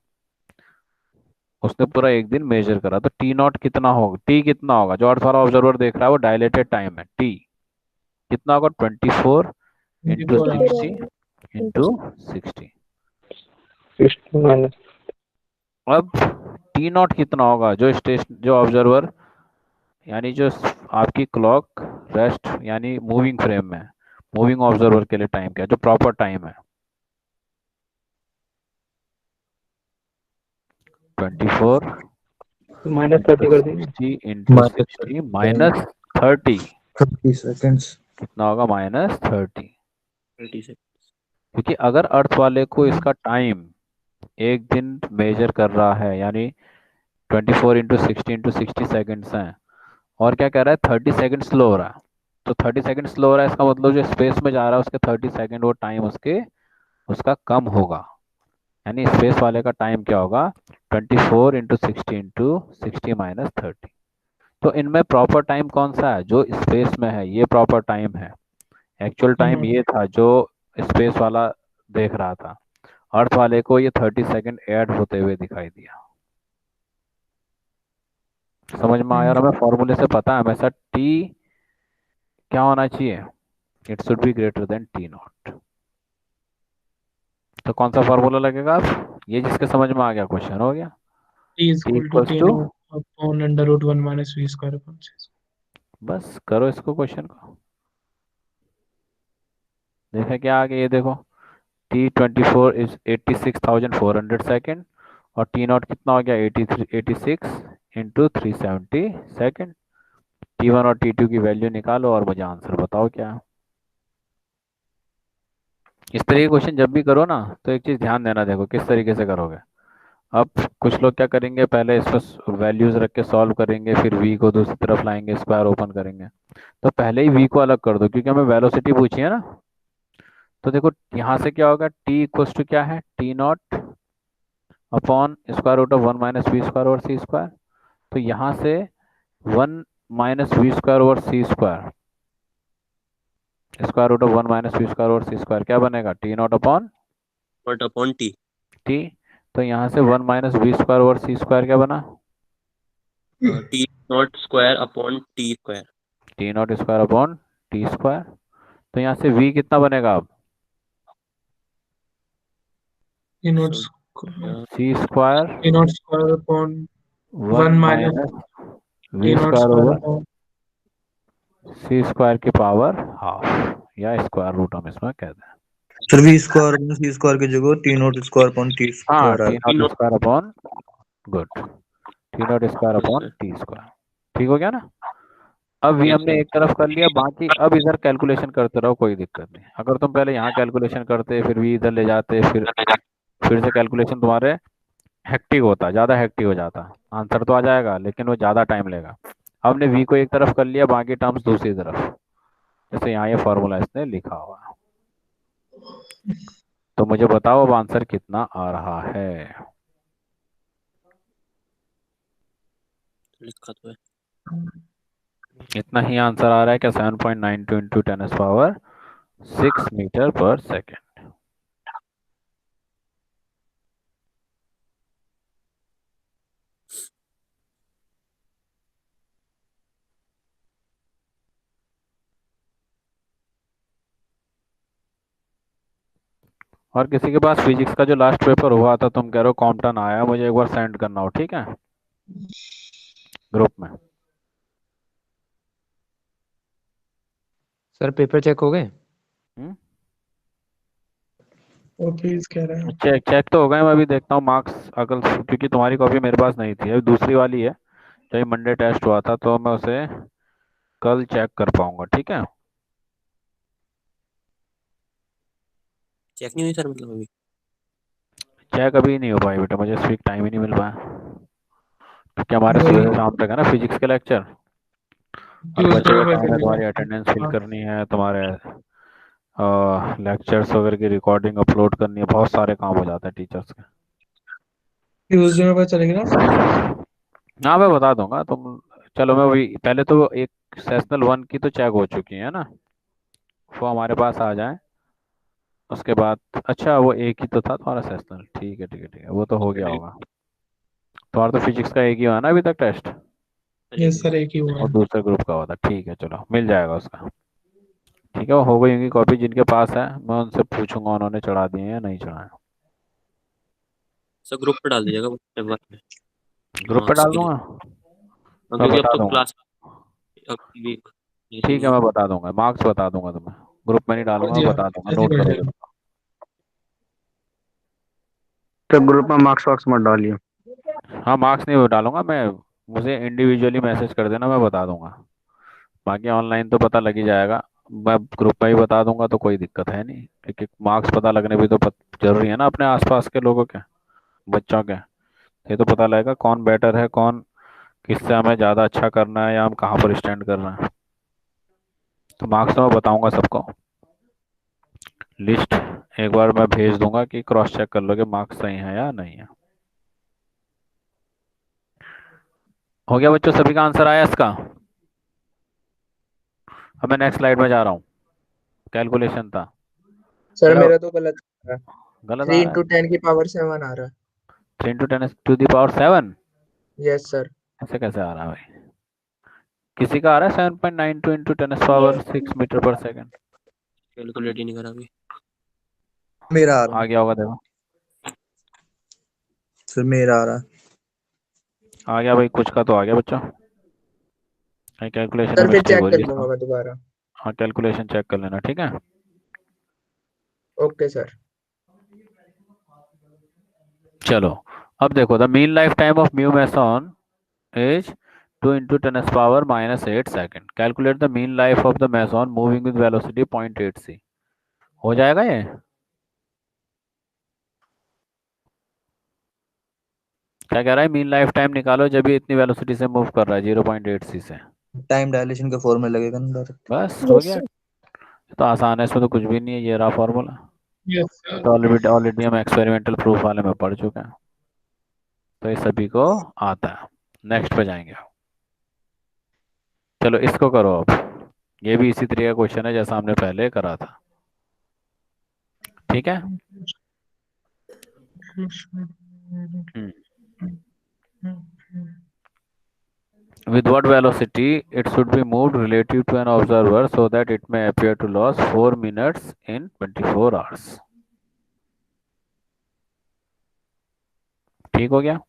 उसने पूरा एक दिन मेजर करा, तो टी नॉट कितना होगा, टी कितना होगा? जो अर्थ वाला ऑब्जर्वर देख रहा है वो डायलेटेड टाइम है, टी कितना होगा? 24 इंटू 24 आवर्स। 60 इंटू 60। 60 माइनस। अब टी नॉट कितना होगा जो स्टेशन, जो ऑब्जर्वर, यानी जो आपकी क्लॉक रेस्ट यानी मूविंग फ्रेम में, मूविंग ऑब्जर्वर के लिए टाइम क्या है, जो प्रॉपर टाइम है? 24 माइनस इंटू 30 कर देंगे। 60 इंटू माइनस 60 माइनस 30। 30 सेकेंड्स। कितना होगा? -30। 30 सेकंड। क्योंकि अगर अर्थ वाले को इसका टाइम एक दिन मेजर कर रहा है, यानी 24 इंटू 60 इंटू 60 सेकेंड्स हैं, और क्या कह रहा है, 30 सेकेंड स्लो हो रहा है, तो 30 सेकेंड स्लो हो रहा है इसका मतलब जो स्पेस में जा रहा है उसके 30 सेकेंड वो टाइम उसके, उसका कम होगा। यानी स्पेस वाले का टाइम क्या होगा? 24 इंटू 60 इंटू 60 माइनस 30। तो इनमें प्रॉपर टाइम कौन सा है? जो स्पेस में है ये प्रॉपर टाइम है। एक्चुअल टाइम ये था जो स्पेस वाला देख रहा था। अर्थ वाले को ये 30 सेकेंड ऐड होते हुए दिखाई दिया। समझ में आया? और हमें फॉर्मूले से पता है हमेशा टी क्या होना चाहिए, it should be greater than T not. तो कौन सा फॉर्मूला लगेगा आप, ये जिसके समझ में आ गया क्वेश्चन हो गया। T is T equal to equals T to, naught upon under root 1 minus V square upon 6। बस करो इसको, क्वेश्चन को। देखा क्या आगे, ये देखो T24 इज 86,400 सेकेंड, और T0 कितना हो गया, 86 इंटू 370 सेकेंड। T1 और T2 की वैल्यू निकालो और मुझे आंसर बताओ क्या है। इस तरह के क्वेश्चन जब भी करो ना, तो एक चीज ध्यान देना, देखो किस तरीके से करोगे। अब कुछ लोग क्या करेंगे, पहले इस पर वैल्यूज रख के सॉल्व करेंगे, फिर v को दूसरी तरफ लाएंगे, स्क्वायर ओपन करेंगे। तो पहले ही v को अलग कर दो, क्योंकि हमें वेलोसिटी पूछी है ना। तो देखो यहाँ से क्या होगा, t इक्वल्स टू क्या है, T0 upon square root of 1 - v² over c²। तो यहाँ से 1 - v² over c², square root of 1 - v² over c² क्या बनेगा, T0 upon naught upon T. t। तो यहाँ से 1 - v² ओवर c² क्या बना, T naught square upon T square. T0 square upon t²। तो यहाँ से v कितना बनेगा अब, T naught so c² T naught square upon 1 1 minus T naught v² square over upon c² की पावर हाफ, या स्क्वायर रूट हम इसमें कहते हैं। Sir V square upon C square की जगह T naught square upon T हाँ, स्क्वायर आ रहा T0 square upon, good, T0 square upon t²। ठीक हो गया ना। अब भी हमने एक तरफ कर लिया, बाकी अब इधर कैलकुलेशन करते रहो, कोई दिक्कत नहीं। अगर तुम पहले यहाँ कैलकुलेशन करते, फिर भी इधर ले जाते, फिर से कैलकुलेशन तुम्हारे हेक्टिक होता, ज़्यादा हेक्टिक हो जाता। आंसर तो आ जाएगा लेकिन वो ज़्यादा टाइम लेगा। हमने v को एक तरफ कर लिया, बाकी टर्म्स दूसरी तरफ, जैसे यहाँ ये फॉर्मूला इसने लिखा हुआ है। तो मुझे बताओ अब आंसर कितना आ रहा है। लिखा तो है। इतना ही आंसर आ रहा है क्या, 7.92 इंटू 10⁻6 मीटर पर सेकेंड। और किसी के पास फिजिक्स का जो लास्ट पेपर हुआ था, तुम कह रहे हो कॉम्पटन आया, मुझे एक बार सेंड करना हो, ठीक है, ग्रुप में। सर पेपर चेक हो गए? हम्म, वो फीस कह रहे हैं। चेक चेक तो हो गए। मैं अभी देखता हूँ मार्क्स, अगर क्योंकि तुम्हारी कॉपी मेरे पास नहीं थी, अभी दूसरी वाली है, चाहे मंडे टेस्ट हुआ था, तो मैं उसे कल चेक कर पाऊंगा, ठीक है। चेक नहीं हुई सर, मतलब अभी? चेक अभी नहीं हो पाई बेटा, मुझे इस वीक टाइम ही नहीं मिल पाया, क्योंकि हमारे वही सुबह से शाम तक है ना फिजिक्स के लेक्चर, और ट्यूसडे बचे में हुए मैं टाइम में तुम्हारी करेंगे। अटेंडेंस फिल हाँ, करनी है, तुम्हारे लेक्चर्स वगैरह की रिकॉर्डिंग अपलोड करनी है, बहुत सारे काम हो जाते हैं टीचर्स के। ट्यूसडे में पता चलेगी ना फिर। हाँ मैं बता दूंगा तुम। चलो मैं वही, पहले तो एक सेशनल 1 की तो चेक हो चुकी है ना, वो हमारे पास आ जाए। उसके बाद, अच्छा वो एक ही तो था तुम्हारा सेशनल, ठीक है ठीक है ठीक है, वो तो हो गया होगा। तुम्हारा तो फिजिक्स का एक ही हुआ है ना अभी तक टेस्ट, ये सर एक ही हुआ और है। दूसरे ग्रुप का हुआ था, ठीक है, चलो मिल जाएगा उसका। ठीक है, वो हो गई होंगी कॉपी जिनके पास है, मैं उनसे पूछूंगा उन्होंने चढ़ा दिए या नहीं चढ़ाए। सर ग्रुप पे डाल दीजिएगा व्हाट्सएप में ग्रुप पे मार्क्स डाल के लिए। दूंगा, हाँ, मैं क्योंकि अब बता तो दूंगा। क्लास अगली वीक, ठीक है इसीलिए। मैं बता दूंगा, मार्क्स बता दूंगा तुम्हें, ग्रुप में नहीं डालूंगा, जी मैं हाँ, बता दूंगा, ऐसे ही नोट कर करोगे। देना। तो ग्रुप में मार्क्स वार्क्स मत डालिए। हाँ मार्क्स नहीं डालूंगा मैं, मुझे इंडिविजुअली मैसेज कर देना, मैं बता दूंगा। बाकी ऑनलाइन तो पता लग ही जाएगा, मैं ग्रुप में ही बता दूंगा, तो कोई दिक्कत है नहीं। एक एक मार्क्स पता लगने भी तो जरूरी है ना, अपने आसपास के लोगों के, बच्चों के। ये तो पता लगेगा कौन बेटर है, कौन किससे हमें ज़्यादा अच्छा करना है, या हम कहाँ पर स्टैंड कर रहे हैं। तो मार्क्स तो मैं बताऊंगा सबको, लिस्ट एक बार मैं भेज दूंगा कि क्रॉस चेक कर लो कि मार्क्स सही है या नहीं है। हो गया बच्चों, सभी का आंसर आया इसका। अब मैं नेक्स्ट स्लाइड में जा रहा हूँ, कैलकुलेशन था। सर बेटा मेरा तो गलत आ रहा है। गलत थ्री आ रहा इंटू है, टेन की पावर 7 आ रहा है। 3 × 10⁻⁷ यस सर। ऐसे कैसे आ रहा है भाई, किसी का आ रहा है 7.92 इंटू 10⁻⁶ मीटर पर सेकेंड। कैलकुलेट ही नहीं करा अभी। मेरा आ रहा आ है गया होगा देखो, सर, मेरा आ रहा है। आ गया भाई, कुछ का तो आ गया बच्चों। कैलकुलेशन सर में फिर मिस्टेक चेक हो कर रही है लूंगा इसमें। मैं दोबारा। हाँ कैलकुलेशन चेक कर लेना, ठीक है। Okay sir. चलो अब देखो, the mean life time of mu meson is 2 × 10⁻⁻8 second. Calculate the mean life of the meson moving with velocity 0.8 c। हो जाएगा ये? क्या कह रहा है, मीन लाइफ टाइम निकालो जब ये इतनी वेलोसिटी से मूव कर रहा है 0.8 c से। टाइम डायलेशन का फॉर्मूला लगेगा ना डायरेक्ट। बस हो यस गया। सर। तो आसान है, इसमें तो कुछ भी नहीं है, ये रहा फॉर्मूला। Yes sir. तो ऑलरेडी ऑलरेडी हम एक्सपेरिमेंटल प्रूफ वाले में पढ़ चुके हैं, तो ये सभी को आता है। नेक्स्ट पे जाएंगे। चलो इसको करो अब, ये भी इसी तरीके का क्वेश्चन है जैसा हमने पहले करा था, ठीक है। हम्म। With what velocity it should be moved relative to an observer so that it may appear to lose 4 minutes in 24 hours। ठीक हो गया।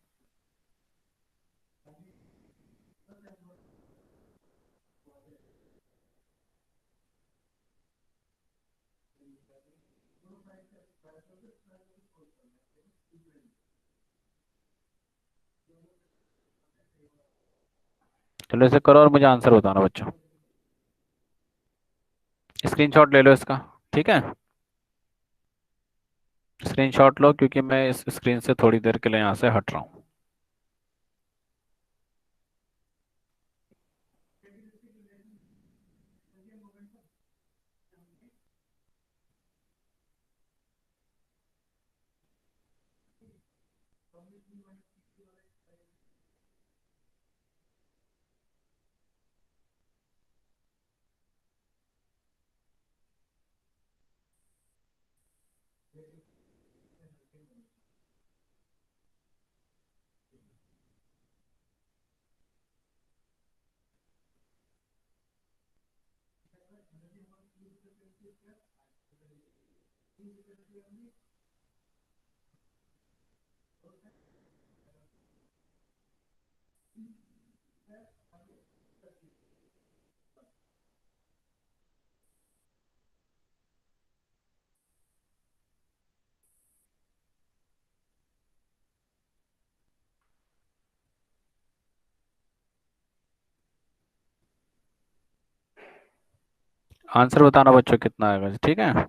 चलो इसे करो और मुझे आंसर बताना बच्चों। स्क्रीनशॉट ले लो इसका, ठीक है। स्क्रीनशॉट लो क्योंकि मैं इस स्क्रीन से थोड़ी देर के लिए यहाँ से हट रहा हूँ। आंसर बताना बच्चों कितना आएगा, ठीक है।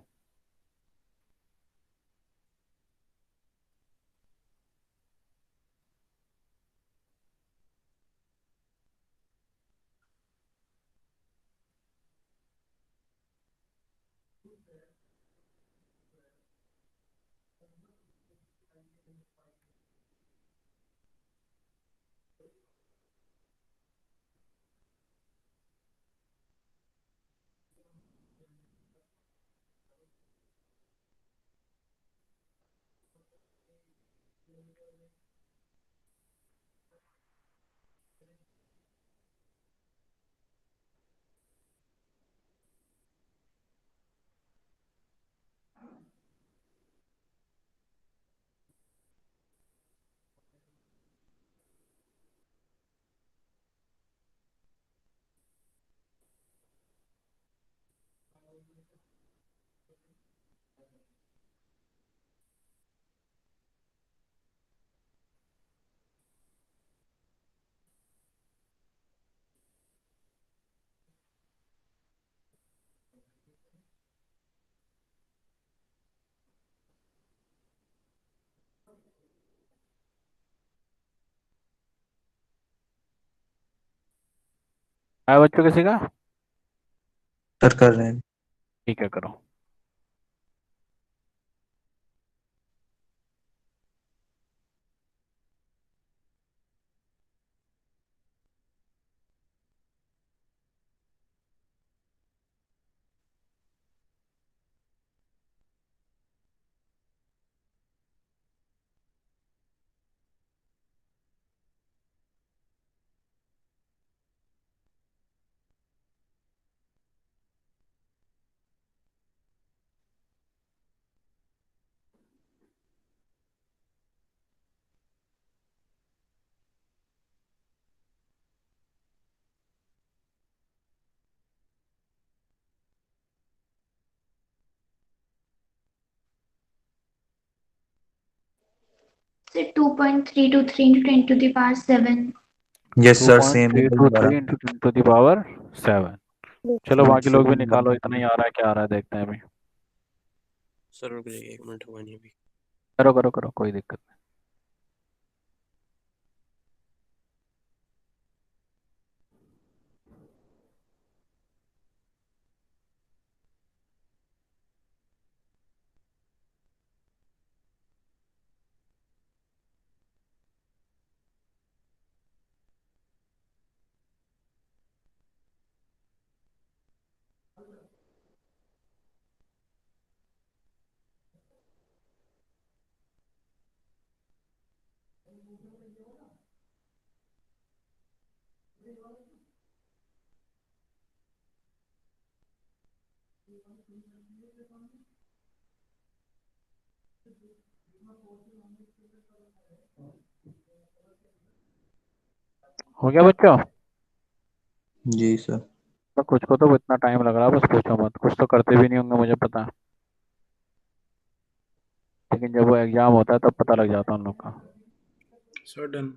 आया बच्चों किसी का? सर कर रहे हैं। ठीक है करो। से 2.323 into 10 to the power 7. Yes sir same 2.323 into 10 to the power 7. चलो बाकी लोग भी निकालो, इतना ही आ रहा है, क्या आ रहा है देखते हैं अभी। सर रुक जाइए, 1 मिनट हुआ नहीं अभी। करो करो करो, कोई दिक्कत नहीं। हो गया बच्चों? जी सर। तो कुछ को तो इतना टाइम लग रहा है, बस पूछो मत, कुछ तो करते भी नहीं होंगे मुझे पता है, लेकिन जब वो एग्जाम होता है तब पता लग जाता है उन लोग का। Sir done.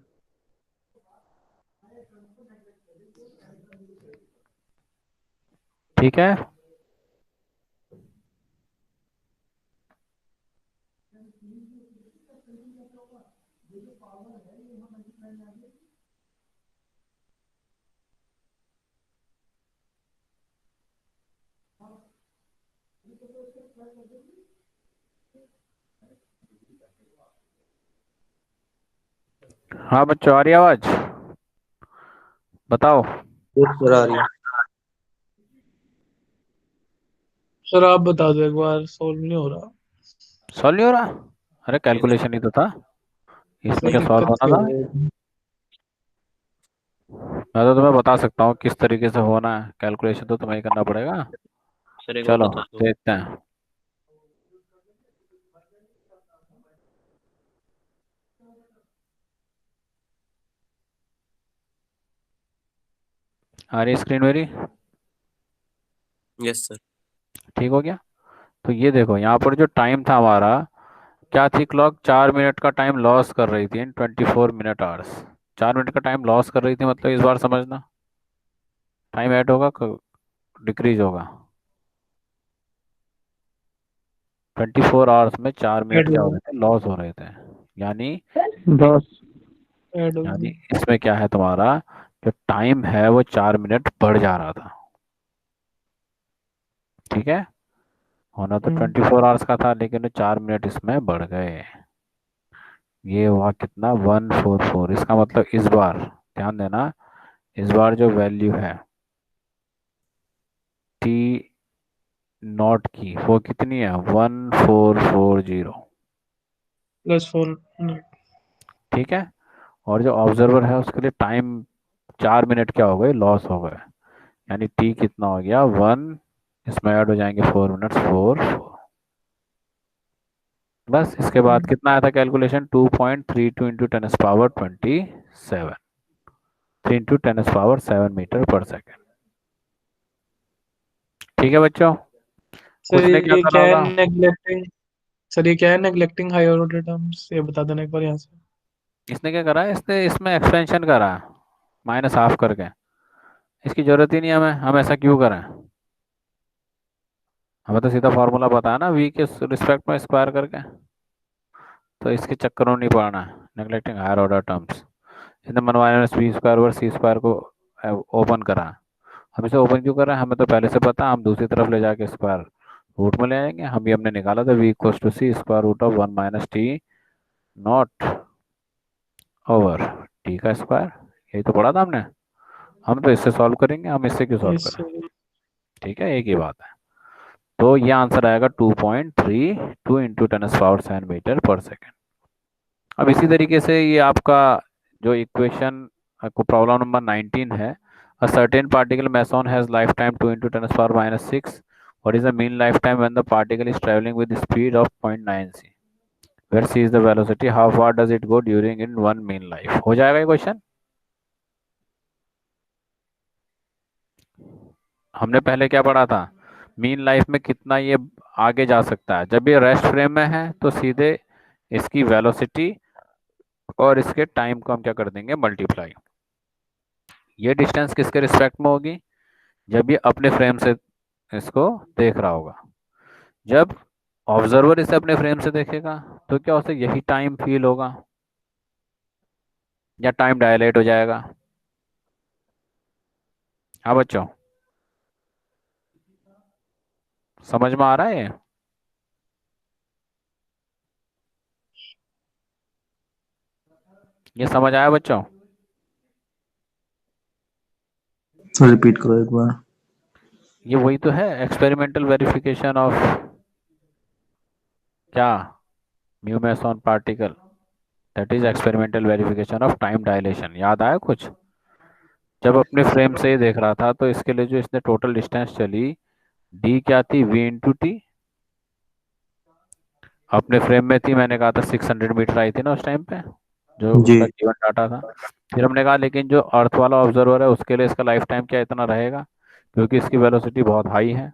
ठीक है, हाँ बच्चों, आ रही है आवाज? बताओ। यस सर आ रही है। सर आप बता दो एक बार, सोल्व नहीं हो रहा। सॉल्व नहीं हो रहा? अरे कैलकुलेशन ही तो था, इसमें सर क्या सॉल्व दिक्कत होना क्यों था? हो रही है? मैं तो तुम्हें बता सकता हूँ किस तरीके से होना है, कैलकुलेशन तो तुम्हें ही करना पड़ेगा। सर एक बार चलो बता दो। देखते हैं। आ रही स्क्रीन मेरी? Yes sir. ठीक हो गया। तो ये देखो यहाँ पर जो टाइम था हमारा, क्या थी क्लॉक? 4 मिनट का टाइम लॉस कर रही थी इन 24 मिनट आवर्स। 4 मिनट का टाइम लॉस कर रही थी, मतलब इस बार समझना, टाइम ऐड होगा डिक्रीज होगा? 24 आवर्स में 4 मिनट ऐड क्या हो होगा। रहे थे? लॉस हो रहे थे। यानी बस ऐड यानी होगा। इसमें क्या है, तुम्हारा जो टाइम है वो 4 मिनट बढ़ जा रहा था। ठीक है, होना तो 24 आवर्स का था, लेकिन 4 मिनट इसमें बढ़ गए। ये हुआ कितना? 144। इसका मतलब इस बार ध्यान देना, इस बार जो वैल्यू है टी नॉट की, वो कितनी है? 1440। +4। ठीक है, और जो ऑब्जर्वर है उसके लिए टाइम 4 मिनट क्या हो गए? लॉस हो गए। यानी टी कितना हो गया? 1, इसमें ऐड हो जाएंगे 4 मिनट्स, 4 बस। इसके बाद कितना आया था कैलकुलेशन? 2.32 इंटू 10⁻27, 3 इंटू 10⁻7 मीटर पर सेकेंड। ठीक है बच्चों, सर कुछ ने क्या ये करा क्या है होगा? नेग्लेक्टिंग? सर ये क्या है नेग्लेक्टिंग हायर ऑर्डर टर्म्स, ये बता देना एक बार यहाँ से। इसने क्या करा है? इसने इसमें एक्सपेंशन करा है, माइनस हाफ करके। इसकी जरूरत ही नहीं है हमें, हम ऐसा क्यों करें? हमें तो सीधा फॉर्मूला पता है ना, वी के रिस्पेक्ट में स्क्वायर करके। तो इसके चक्कर में नहीं पड़ना है, नेग्लेक्टिंग हायर ऑर्डर टर्म्स। इसने मनवाने में B square over C square को ओपन करा। हम इसे ओपन क्यों कर रहे हैं? हमें तो पहले से पता, हम दूसरी तरफ ले जाके स्क्वायर रूट में ले आएंगे। हम ये हमने निकाला था, V equals to C square root of 1 minus T naught over T का स्क्वायर। यही तो पढ़ा था हमने। हम तो इससे सॉल्व करेंगे, हम इससे क्यों सॉल्व यस करें? सर। ठीक है, एक ही बात है। तो ये आंसर आएगा 2.32 इंटू 10⁻7 मीटर पर सेकेंड। अब इसी तरीके से ये आपका जो इक्वेशन को प्रॉब्लम नंबर 19 है, a certain particle meson has lifetime 2 into 10⁻⁻6. What is the mean lifetime when the particle is traveling with the speed of 0.9 c? Where c is the velocity? How far does it go during in one mean life? हो जाएगा ये क्वेश्चन? हमने पहले क्या पढ़ा था? मीन लाइफ में कितना ये आगे जा सकता है। जब ये रेस्ट फ्रेम में है तो सीधे इसकी वेलोसिटी और इसके टाइम को हम क्या कर देंगे, मल्टीप्लाई। ये डिस्टेंस किसके रिस्पेक्ट में होगी, जब ये अपने फ्रेम से इसको देख रहा होगा। जब ऑब्जर्वर इसे अपने फ्रेम से देखेगा तो क्या उसे यही टाइम फील होगा या टाइम डायलेट हो जाएगा। हाँ बच्चों, समझ में आ रहा है ये समझ आया बच्चों? तो रिपीट करो एक बार। ये वही तो है एक्सपेरिमेंटल वेरिफिकेशन ऑफ क्या, mu meson particle, that is experimental verification of time dilation. याद आया कुछ? जब अपने फ्रेम से ही देख रहा था तो इसके लिए जो इसने टोटल डिस्टेंस चली डी क्या थी, v इंटू टी। अपने फ्रेम में थी, मैंने कहा था 600 मीटर आई थी ना उस टाइम पे, जो जी उसका गिवन डाटा था। फिर हमने कहा लेकिन जो अर्थ वाला ऑब्जर्वर है उसके लिए इसका लाइफ टाइम क्या इतना रहेगा, क्योंकि इसकी वेलोसिटी बहुत हाई है।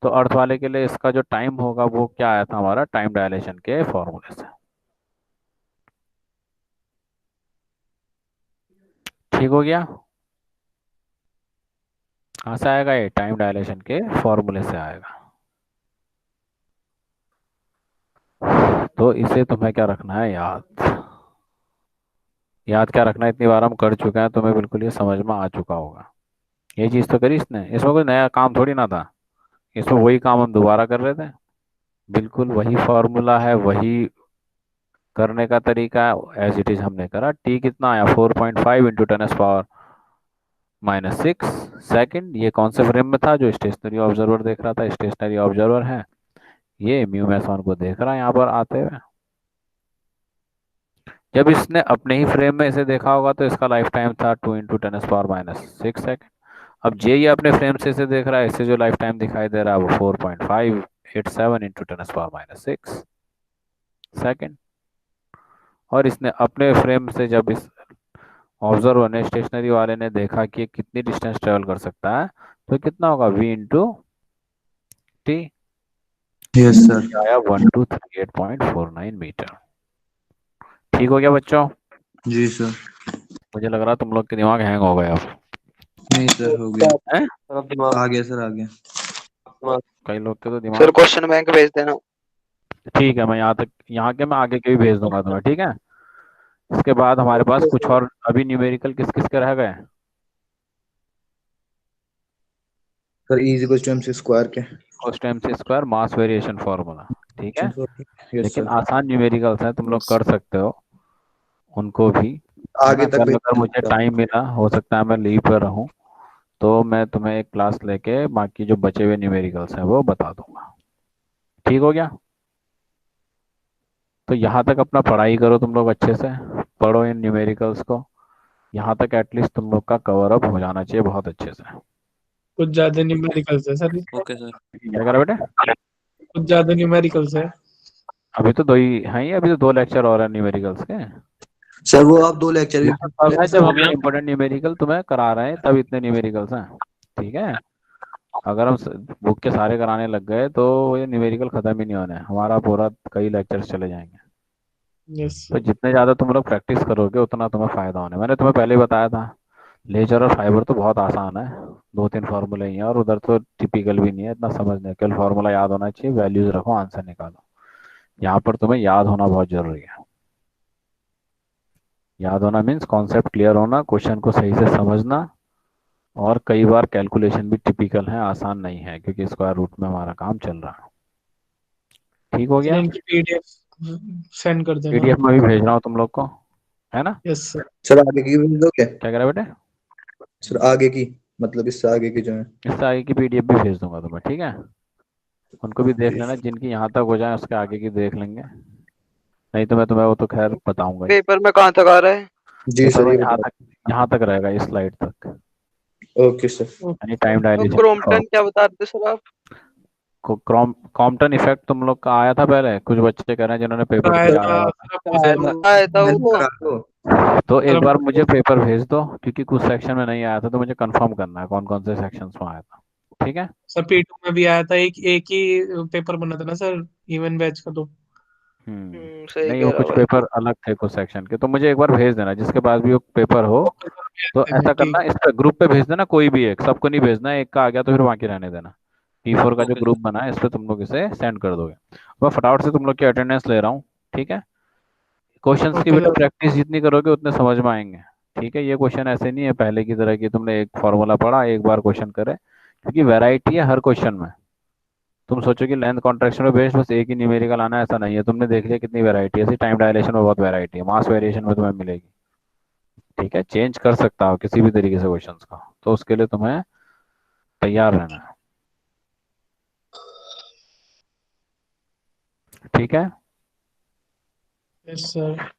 तो अर्थ वाले के लिए इसका जो टाइम होगा वो क्या आया था हमारा, टाइम डायलेशन के फॉर्मूले से। ठीक हो गया? कहाँ से आएगा ये, टाइम डायलेशन के फॉर्मूले से आएगा। तो इसे तुम्हें क्या रखना है, याद। याद क्या रखना है, इतनी बार हम कर चुके हैं, तुम्हें बिल्कुल ये समझ में आ चुका होगा। ये चीज़ तो करी इसने, इसमें कोई नया काम थोड़ी ना था, इसमें वही काम हम दोबारा कर रहे थे। बिल्कुल वही फॉर्मूला है, वही करने का तरीका है, एज इट इज हमने करा। टी कितना आया, 4.5 इंटू 10⁻⁻⁶ सेकंड। ये कौन से फ्रेम में था, जो स्टेशनरी ऑब्जर्वर देख रहा था, स्टेशनरी ऑब्जर्वर है ये, म्यूमेसॉन को देख रहा है यहाँ पर आते हुए। जब इसने अपने ही फ्रेम में इसे देखा होगा तो इसका लाइफ टाइम था 2 इंटू 10⁻⁻⁶ सेकंड। अब जे ये अपने फ्रेम से इसे देख रहा है, इससे जो लाइफ टाइम दिखाई दे रहा है वो 4.587 इंटू 10⁻⁶ सेकंड। और इसने अपने फ्रेम से जब इस ऑब्जर्वर ने, स्टेशनरी वाले ने देखा कि ये कितनी डिस्टेंस ट्रेवल कर सकता है, तो कितना होगा, v into T. Yes sir. आया 1238.49 मीटर। ठीक हो गया बच्चों? जी सर। मुझे लग रहा है तुम लोग के दिमाग हैंग हो गए अब। नहीं सर, हो गया। हैं? सर दिमाग आ गया सर, आ गया। दिमाग कई लोग के तो सर दिमाग। क्वेश्चन बैंक भेज देना। ठीक है, मैं यहाँ तक, यहाँ के मैं आगे के भी भेज दूंगा तुम्हें, ठीक है। इसके बाद हमारे पास कुछ और अभी न्यूमेरिकल किस किस के रह गए। Sir is equal to MC square के। Cost M C square mass variation formula, ठीक है। यस लेकिन सर। आसान न्यूमेरिकल्स हैं, तुम लोग कर सकते हो उनको भी, है आगे ना। तक कल भेज अगर मुझे दीजिएगा। टाइम मिला, हो सकता है मैं लीव पर रहूं, तो मैं तुम्हें एक क्लास लेके बाकी जो बचे हुए न्यूमेरिकल्स हैं वो बता दूंगा। ठीक हो गया? तो यहाँ तक अपना पढ़ाई करो तुम लोग, अच्छे से पढ़ो इन न्यूमेरिकल्स को। यहाँ तक एटलीस्ट तुम लोग का कवर अप हो जाना चाहिए बहुत अच्छे से। कुछ ज्यादा न्यूमेरिकल्स है सर, ओके सर। क्या करा बेटे? कुछ ज्यादा न्यूमेरिकल्स है। अभी तो दो ही हैं, ये अभी तो 2 लेक्चर और हैं न्यूमेरिकल्स के। सर वो आप 2 लेक्चर भी यहाँ तब है सर। जब हो हम गया। इम्पोर्टेंट न्यूमेरिकल तुम्हें करा रहे हैं, तब इतने न्यूमेरिकल्स हैं, ठीक है। अगर हम बुक के सारे कराने लग गए तो ये न्यूमेरिकल खत्म ही नहीं होने, हमारा पूरा कई लेक्चर्स चले जाएंगे। यस तो जितने ज़्यादा तुम लोग प्रैक्टिस करोगे उतना तुम्हें फ़ायदा होने। मैंने तुम्हें पहले ही बताया था, लेजर और फाइबर तो बहुत आसान है, 2-3 फार्मूले ही हैं, और उधर तो टिपिकल भी नहीं है, इतना समझने केवल फार्मूला याद होना चाहिए, वैल्यूज रखो, आंसर निकालो। यहाँ पर तुम्हें याद होना बहुत जरूरी है। याद होना मीन्स कॉन्सेप्ट क्लियर होना, क्वेश्चन को सही से समझना, और कई बार कैलकुलेशन भी टिपिकल है, आसान नहीं है, क्योंकि स्क्वायर रूट में हमारा काम चल रहा है। ठीक हो सर, गया? इनकी पीडीएफ सेंड कर देना। पीडीएफ में भी भेज रहा हूँ तुम लोग को, है ना। Yes sir. सर आगे की भेज दो क्या? क्या कह रहे बेटे? सर आगे की, मतलब इससे आगे की जो है। इससे आगे की पीडीएफ भी भेज दूंगा तुम्हें, ठीक है। उनको भी देख लेना, जिनकी यहाँ तक हो जाए उसके आगे की देख लेंगे, नहीं तो मैं तुम्हें वो तो खैर बताऊंगा ही। पेपर में कहाँ तक आ रहा है? जी पेपर सर, में ये यहाँ बता। तक, यहाँ तक रहेगा, इस स्लाइड तक, ओके सर। यानी टाइम तो डायलेशन। क्रोम्पटन क्या बता रहे थे सर आप? कॉम्पटन इफेक्ट तुम लोग का आया था पहले, कुछ बच्चे कह रहे हैं जिन्होंने पेपर आया दिया था आया सर, आपको send कर आया था मैंने वो। करा दो। था। तो सर, एक बार आपको मुझे पेपर भेज दो, क्योंकि कुछ सेक्शन में नहीं आया था, तो मुझे कंफर्म करना है कौन कौन से सेक्शंस में आया था, ठीक है। सर P2 में भी आया था, एक एक ही पेपर बना था ना सर, इवन बैच का तो। सही नहीं, कह वो रहा कुछ भाई। पेपर अलग थे कुछ सेक्शन के, तो मुझे एक बार भेज देना जिसके पास भी वो पेपर हो। तो ऐसा करना, इस पे ग्रुप पे भेज देना, कोई भी एक, सबको नहीं भेजना, एक का आ गया तो फिर बाकी रहने देना। T4 का जो ओके ग्रुप बना है इस पे तुम लोग इसे सेंड कर दोगे। मैं फटाफट से तुम लोग की अटेंडेंस ले रहा हूँ, ठीक है। क्वेश्चंस की ओके बेटा सर। प्रैक्टिस जितनी करोगे उतने समझ में आएंगे। ठीक है, ये क्वेश्चन ऐसे नहीं है पहले की तरह कि तुमने एक फॉर्मूला पढ़ा एक बार क्वेश्चन करे, क्योंकि वैरायटी है हर क्वेश्चन में। तुम सोचो कि लेंथ कॉन्ट्रैक्शन में बेस्ड बस एक ही न्यूमेरिकल आना है, ऐसा नहीं है। तुमने देख लिया कितनी वैरायटी है, ऐसी टाइम डायलेशन में बहुत वैरायटी है, मास वेरिएशन में तुम्हें मिलेगी। ठीक है, चेंज कर सकता हो किसी भी तरीके से क्वेश्चंस का, तो उसके लिए तुम्हें तैयार रहना है। ठीक है। Yes sir.